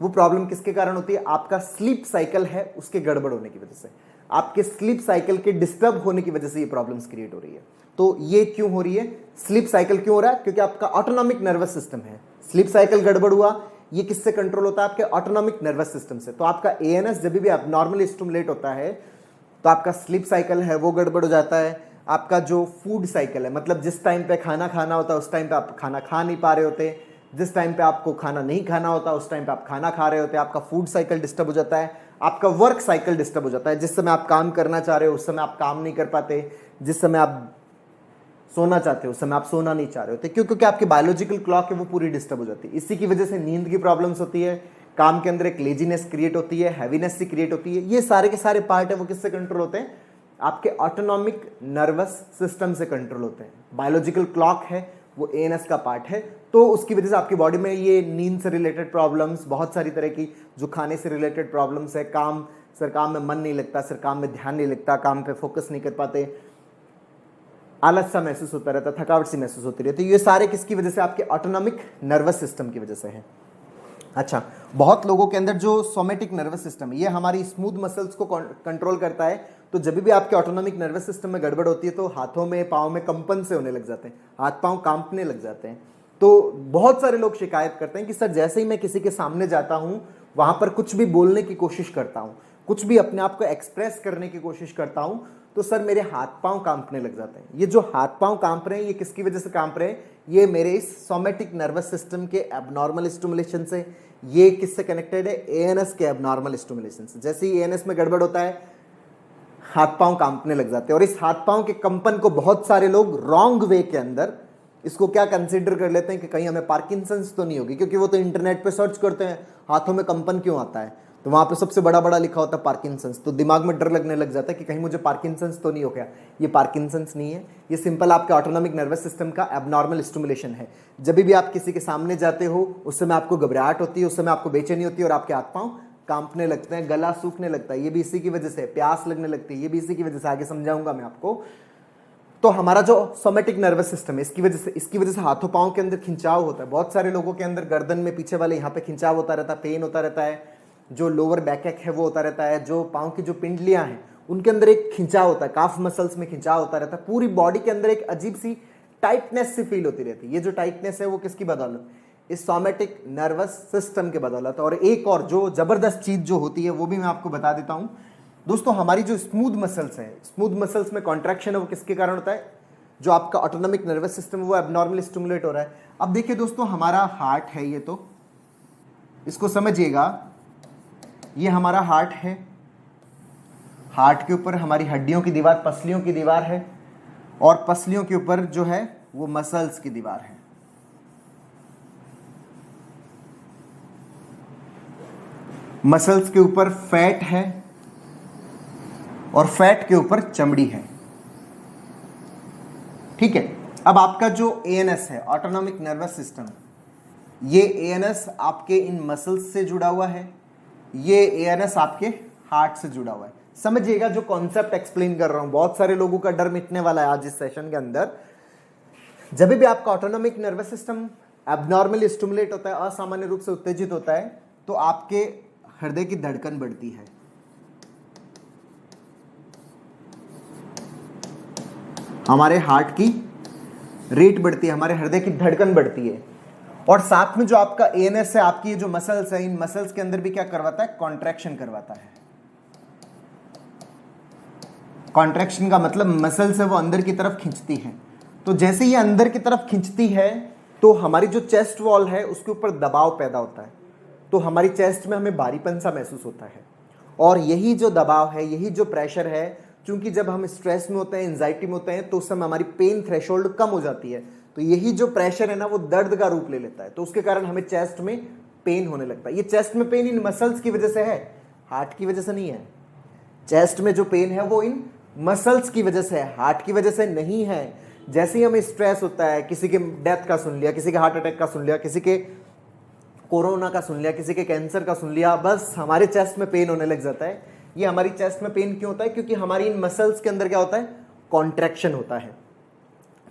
वो प्रॉब्लम किसके कारण होती है, आपका स्लीप साइकिल है उसके गड़बड़ होने की वजह से, आपके स्लीप साइकिल के डिस्टर्ब होने की वजह से ये प्रॉब्लम्स क्रिएट हो रही है। तो ये क्यों हो रही है, स्लीप साइकिल क्यों हो रहा है, क्योंकि आपका ऑटोनॉमिक नर्वस सिस्टम है, स्लीप साइकिल गड़बड़ हुआ, ये किससे कंट्रोल होता है, आपके ऑटोनॉमिक नर्वस सिस्टम से। तो आपका एएनएस जब भी एब्नॉर्मली स्टिमुलेट होता है तो आपका स्लीप साइकिल है वो गड़बड़ हो जाता है। आपका जो फूड साइकिल है, मतलब जिस टाइम पे खाना खाना होता है उस टाइम पे आप खाना खा नहीं पा रहे होते, जिस टाइम पे आपको खाना नहीं खाना होता उस टाइम पे आप खाना खा रहे होते हैं, आपका फूड साइकिल डिस्टर्ब हो जाता है, आपका वर्क साइकिल डिस्टर्ब हो जाता है, जिस समय आप काम करना चाह रहे हो उस समय आप काम नहीं कर पाते, जिस समय आप सोना चाहते हो उस समय आप सोना नहीं चाह रहे होते, क्यों, क्योंकि आपकी बायोलॉजिकल क्लॉक है वो पूरी डिस्टर्ब हो जाती है। इसी की वजह से नींद की प्रॉब्लम्स होती है, काम के अंदर एक लेजीनेस क्रिएट होती है, हैवीनेस सी क्रिएट होती है। ये सारे के सारे पार्ट है वो किससे कंट्रोल होते हैं, आपके ऑटोनॉमिक नर्वस सिस्टम से कंट्रोल होते हैं। बायोलॉजिकल क्लॉक है वो एएनएस का पार्ट है, तो उसकी वजह से आपकी बॉडी में ये नींद से रिलेटेड प्रॉब्लम्स, बहुत सारी तरह की जो खाने से रिलेटेड प्रॉब्लम्स है, काम में मन नहीं लगता, सर काम में ध्यान नहीं लगता, काम पे फोकस नहीं कर पाते, आलस सा महसूस होता रहता, थकावट सी महसूस होती रहती है, ये सारे किसकी वजह से, आपके ऑटोनॉमिक नर्वस सिस्टम की वजह से है। अच्छा, बहुत लोगों के अंदर जो सोमेटिक नर्वस सिस्टम है ये हमारी स्मूथ मसल्स को कंट्रोल करता है। तो जब भी आपके ऑटोनॉमिक नर्वस सिस्टम में गड़बड़ होती है तो हाथों में, पाँव में कंपन से होने लग जाते हैं, हाथ पाँव कांपने लग जाते हैं। तो बहुत सारे लोग शिकायत करते हैं कि सर जैसे ही मैं किसी के सामने जाता हूँ वहाँ पर कुछ भी बोलने की कोशिश करता हूँ, कुछ भी अपने आप को एक्सप्रेस करने की कोशिश करता हूं तो सर मेरे हाथ पांव कांपने लग जाते हैं। ये जो हाथ पांव कांप रहे हैं ये किसकी वजह से कांप रहे हैं? ये मेरे इस सोमेटिक नर्वस सिस्टम के एबनॉर्मल स्टिमुलेशन से। ये किससे कनेक्टेड है? एएनएस के एबनॉर्मल स्टिमुलेशन से। जैसे ही एएनएस में गड़बड़ होता है हाथ पांव कांपने लग जाते हैं। और इस हाथ पांव के कंपन को बहुत सारे लोग रॉन्ग वे के अंदर इसको क्या कंसीडर कर लेते हैं कि कहीं हमें पार्किंसंस तो नहीं होगी, क्योंकि वो तो इंटरनेट पे सर्च करते हैं हाथों में कंपन क्यों आता है, तो वहां पे सबसे बड़ा बड़ा लिखा होता है पार्किंसंस। तो दिमाग में डर लगने लग जाता है कि कहीं मुझे पार्किंसंस तो नहीं हो गया। ये पार्किंसंस नहीं है, ये सिंपल आपके ऑटोनॉमिक नर्वस सिस्टम का एबनॉर्मल स्टिमुलेशन है। जब भी आप किसी के सामने जाते हो उस समय आपको घबराहट होती है, उस समय आपको बेचैनी होती है और आपके हाथ पांव कांपने लगते हैं, गला सूखने लगता है, ये भी इसी की वजह से। प्यास लगने लगती है, ये भी इसी की वजह से। आगे समझाऊंगा मैं आपको। तो हमारा जो सोमेटिक नर्वस सिस्टम है इसकी वजह से हाथों पांव के अंदर खिंचाव होता है। बहुत सारे लोगों के अंदर गर्दन में पीछे वाले यहाँ पे खिंचाव होता रहता है, पेन होता रहता है। जो लोअर बैक है वो होता रहता है। जो पांव की जो पिंडलियां हैं उनके अंदर एक खिंचाव होता है, काफ मसल्स में खिंचाव होता रहता है। पूरी बॉडी के अंदर एक अजीब सी टाइटनेस सी फील होती रहती है। ये जो टाइटनेस है वो किसकी बदौलत? इस सोमेटिक नर्वस सिस्टम के बदौलत। और एक और जो जबरदस्त चीज जो होती है वो भी मैं आपको बता देता हूं दोस्तों। हमारी जो स्मूथ मसल्स है, स्मूथ मसल्स में कॉन्ट्रैक्शन है वो किसके कारण होता है? जो आपका ऑटोनॉमिक नर्वस सिस्टम है वो एबनॉर्मली स्टिमुलेट हो रहा है। अब देखिए दोस्तों, हमारा हार्ट है, ये तो इसको समझिएगा, ये हमारा हार्ट है। हार्ट के ऊपर हमारी हड्डियों की दीवार, पसलियों की दीवार है, और पसलियों के ऊपर जो है वो मसल्स की दीवार है। मसल्स के ऊपर फैट है और फैट के ऊपर चमड़ी है। ठीक है। अब आपका जो एएनएस है, ऑटोनॉमिक नर्वस सिस्टम, ये एएनएस आपके इन मसल्स से जुड़ा हुआ है, ये एएनएस आपके हार्ट से जुड़ा हुआ है। समझिएगा जो कॉन्सेप्ट एक्सप्लेन कर रहा हूं, बहुत सारे लोगों का डर मिटने वाला है आज इस सेशन के अंदर। जब भी आपका autonomic nervous system abnormally stimulate होता है, असामान्य रूप से उत्तेजित होता है, तो आपके हृदय की धड़कन बढ़ती है। हमारे हार्ट की रेट बढ़ती है, हमारे हृदय की धड़कन बढ़ती है। और साथ में जो आपका एएनएस है, आपकी ये जो मसल्स है, इन मसल्स के अंदर भी क्या करवाता है? कॉन्ट्रैक्शन करवाता है। कॉन्ट्रैक्शन का मतलब मसल्स है वो अंदर की तरफ खींचती है। तो जैसे ये अंदर की तरफ खींचती है तो हमारी जो चेस्ट वॉल है उसके ऊपर दबाव पैदा होता है, तो हमारी चेस्ट में हमें भारीपन सा महसूस होता है। और यही जो दबाव है, यही जो प्रेशर है, क्योंकि जब हम स्ट्रेस में होते हैं, एंजाइटी में होते हैं, तो उस समय हमारी पेन थ्रेशोल्ड कम हो जाती है। तो यही जो प्रेशर है ना वो दर्द का रूप ले लेता है, तो उसके कारण हमें चेस्ट में पेन होने लगता है। ये चेस्ट में पेन इन मसल्स की वजह से है, हार्ट की वजह से नहीं है। चेस्ट में जो पेन है वो इन मसल्स की वजह से है, हार्ट की वजह से नहीं है। जैसे ही हमें स्ट्रेस होता है, किसी के डेथ का सुन लिया, किसी के हार्ट अटैक का सुन लिया, किसी के कोरोना का सुन लिया, किसी के कैंसर का सुन लिया, बस हमारे चेस्ट में पेन होने लग जाता है। ये हमारी चेस्ट में पेन क्यों होता है? क्योंकि हमारी इन मसल्स के अंदर क्या होता है? कॉन्ट्रैक्शन होता है,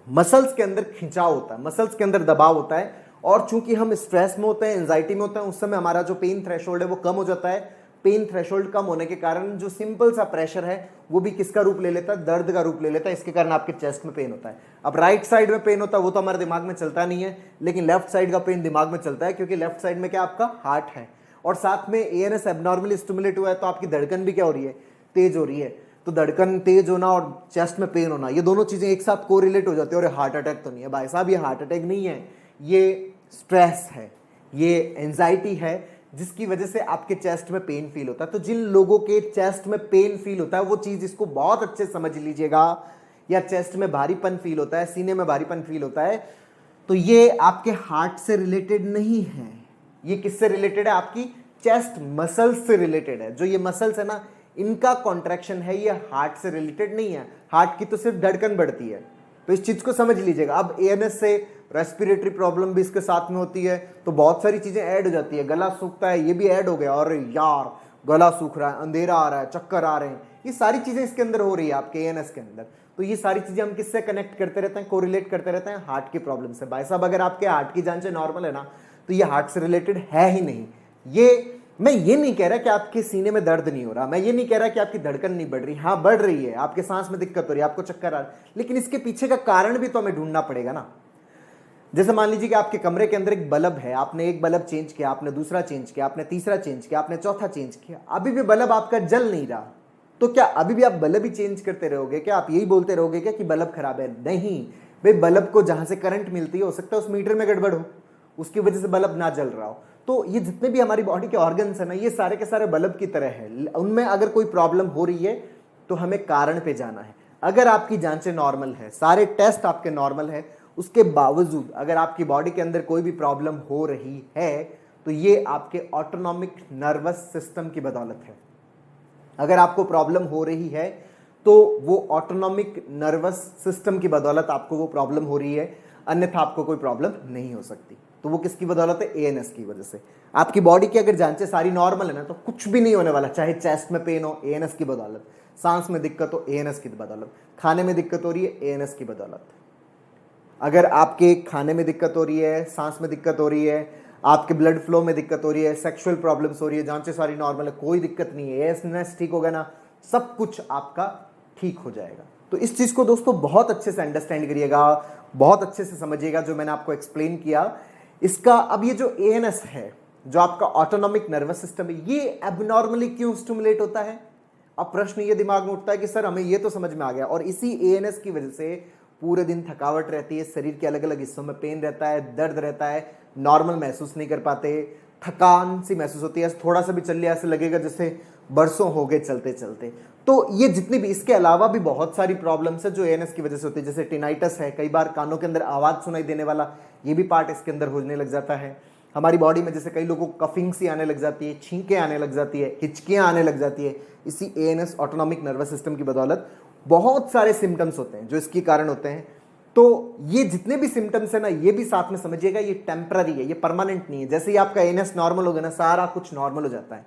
मसल्स के अंदर खिंचाव होता है, मसल्स के अंदर दबाव होता है। और चूंकि हम स्ट्रेस में होते हैं, एंजाइटी में होते हैं, उस समय हमारा जो पेन थ्रेशोल्ड है वो कम हो जाता है। पेन थ्रेशोल्ड कम होने के कारण जो सिंपल सा प्रेशर है वो भी किसका रूप ले लेता है? दर्द का रूप ले लेता है। इसके कारण आपके चेस्ट में पेन होता है। अब राइट साइड में पेन होता है वो तो हमारे दिमाग में चलता नहीं है, लेकिन लेफ्ट साइड का पेन दिमाग में चलता है, क्योंकि लेफ्ट साइड में क्या आपका हार्ट है, और साथ में एएनएस एबनॉर्मली स्टिमुलेट हुआ है, तो आपकी धड़कन भी क्या हो रही है? तेज हो रही है। तो धड़कन तेज होना और चेस्ट में पेन होना, ये दोनों चीजें एक साथ कोरिलेट हो जाती है। और हार्ट अटैक तो नहीं है भाई साहब, ये हार्ट अटैक नहीं है, ये स्ट्रेस है, ये एंजाइटी है, जिसकी वजह से आपके चेस्ट में पेन फील होता है। तो जिन लोगों के चेस्ट में पेन फील होता है वो चीज इसको बहुत अच्छे से समझ लीजिएगा, या चेस्ट में भारीपन फील होता है, सीने में भारीपन फील होता है, तो ये आपके हार्ट से रिलेटेड नहीं है। ये किससे रिलेटेड है? आपकी चेस्ट मसल्स से रिलेटेड है। जो ये मसल्स है ना, इनका कॉन्ट्रैक्शन है, ये हार्ट से रिलेटेड नहीं है। हार्ट की तो सिर्फ धड़कन बढ़ती है। तो इस चीज को समझ लीजिएगा। अब एएनएस से रेस्पिरेटरी प्रॉब्लम भी इसके साथ में होती है, तो बहुत सारी चीजें ऐड हो जाती है। गला सूखता है, ये भी ऐड हो गया, और यार गला सूख रहा है, अंधेरा आ रहा है, चक्कर आ रहे हैं, ये सारी चीजें इसके अंदर हो रही है आपके एएनएस के अंदर। तो ये सारी चीजें हम किससे कनेक्ट करते रहते हैं? कोरिलेट करते रहते हैं हार्ट की प्रॉब्लम से। भाई साहब, अगर आपके हार्ट की जांच नॉर्मल है ना, तो ये हार्ट से रिलेटेड है ही नहीं। ये मैं ये नहीं कह रहा कि आपके सीने में दर्द नहीं हो रहा, मैं ये नहीं कह रहा कि आपकी धड़कन नहीं बढ़ रही, हाँ बढ़ रही है, आपके सांस में दिक्कत हो रही है, आपको चक्कर आ रहा है, लेकिन इसके पीछे का कारण भी तो हमें ढूंढना पड़ेगा ना। जैसे मान लीजिए कि आपके कमरे के अंदर एक बल्ब है, आपने एक बल्ब चेंज किया, आपने दूसरा चेंज किया, आपने तीसरा चेंज किया, आपने चौथा चेंज किया, अभी भी बल्ब आपका जल नहीं रहा, तो क्या अभी भी आप बल्ब ही चेंज करते रहोगे? क्या आप यही बोलते रहोगे क्या कि बल्ब खराब है? नहीं भाई, बल्ब को जहां से करंट मिलती है, हो सकता है उस मीटर में गड़बड़ हो, उसकी वजह से बल्ब ना जल रहा हो। तो ये जितने भी हमारी बॉडी के ऑर्गन्स है ना, ये सारे के सारे बल्ब की तरह है। उनमें अगर कोई प्रॉब्लम हो रही है तो हमें कारण पे जाना है। अगर आपकी जांचें नॉर्मल है, सारे टेस्ट आपके नॉर्मल है, उसके बावजूद अगर आपकी बॉडी के अंदर कोई भी प्रॉब्लम हो रही है तो ये आपके ऑटोनॉमिक नर्वस सिस्टम की बदौलत है। अगर आपको प्रॉब्लम हो रही है तो वो ऑटोनॉमिक नर्वस सिस्टम की बदौलत आपको वो प्रॉब्लम हो रही है, अन्यथा आपको कोई प्रॉब्लम नहीं हो सकती। तो वो किसकी बदौलत है? एएनएस की वजह से। आपकी बॉडी की अगर जांचें सारी नॉर्मल है ना, तो कुछ भी नहीं होने वाला। चाहे चेस्ट में पेन हो, एएनएस की बदौलत। सांस में दिक्कत हो, एएनएस की बदौलत। खाने में दिक्कत हो रही है, एएनएस की बदौलत। अगर आपके खाने में दिक्कत हो रही है, सांस में दिक्कत हो रही है, आपके ब्लड फ्लो में दिक्कत हो रही है, सेक्सुअल प्रॉब्लम्स हो रही है, जांचें सारी नॉर्मल है, कोई दिक्कत नहीं है, एएनएस ठीक होगा ना, सब कुछ आपका ठीक हो जाएगा। तो इस चीज को दोस्तों बहुत अच्छे से अंडरस्टैंड करिएगा, बहुत अच्छे से समझिएगा जो मैंने आपको एक्सप्लेन किया इसका। अब ये जो एएनएस है, जो आपका ऑटोनॉमिक नर्वस सिस्टम है, ये एबनॉर्मली क्यों स्टिमुलेट होता है? अब प्रश्न ये दिमाग में उठता है कि सर हमें ये तो समझ में आ गया, और इसी एएनएस की वजह से पूरे दिन थकावट रहती है, शरीर के अलग अलग हिस्सों में पेन रहता है, दर्द रहता है, नॉर्मल महसूस नहीं कर पाते, थकान सी महसूस होती है, थोड़ा सा भी चल लिया ऐसे लगेगा जैसे बरसों हो गए चलते चलते। तो ये जितनी भी, इसके अलावा भी बहुत सारी प्रॉब्लम्स है जो एएनएस की वजह से होती है। जैसे टिनाइटस है, कई बार कानों के अंदर आवाज सुनाई देने वाला, ये भी पार्ट इसके अंदर होने लग जाता है। हमारी बॉडी में जैसे कई लोगों को कफिंग सी आने लग जाती है, छींकें आने लग जाती है, हिचकियां आने लग जाती है, इसी एएनएस ऑटोनॉमिक नर्वस सिस्टम की बदौलत बहुत सारे सिम्टम्स होते हैं जो इसके कारण होते हैं। तो ये जितने भी सिम्टम्स है ना, ये भी साथ में समझिएगा, ये टेम्पररी है, ये परमानेंट नहीं है। जैसे ही आपका एएनएस नॉर्मल होगा ना, सारा कुछ नॉर्मल हो जाता है।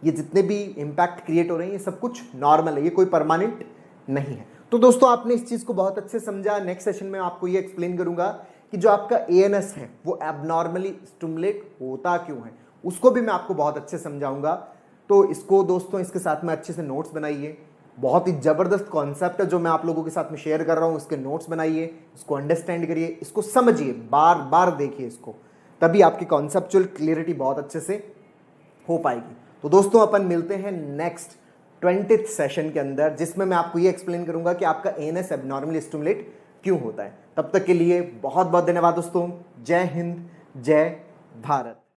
ये जितने भी इंपैक्ट क्रिएट हो रहे हैं, ये सब कुछ नॉर्मल है, ये कोई परमानेंट नहीं है। तो दोस्तों आपने इस चीज को बहुत अच्छे समझा। नेक्स्ट सेशन में आपको ये एक्सप्लेन करूंगा कि जो आपका एएनएस है वो एबनॉर्मली स्टिमुलेट होता क्यों है, उसको भी मैं आपको बहुत अच्छे समझाऊंगा। तो इसको दोस्तों, इसके साथ में अच्छे से नोट्स बनाइए। बहुत ही जबरदस्त कॉन्सेप्ट है जो मैं आप लोगों के साथ में शेयर कर रहा हूं, इसके नोट्स बनाइए, इसको अंडरस्टैंड करिए, इसको समझिए, बार बार देखिए इसको, तभी आपकी कॉन्सेप्चुअल क्लियरिटी बहुत अच्छे से हो पाएगी। तो दोस्तों अपन मिलते हैं नेक्स्ट 20th सेशन के अंदर, जिसमें मैं आपको ये एक्सप्लेन करूंगा कि आपका एएनएस एबनॉर्मली स्टिमुलेट क्यों होता है। तब तक के लिए बहुत बहुत धन्यवाद दोस्तों। जय हिंद, जय भारत।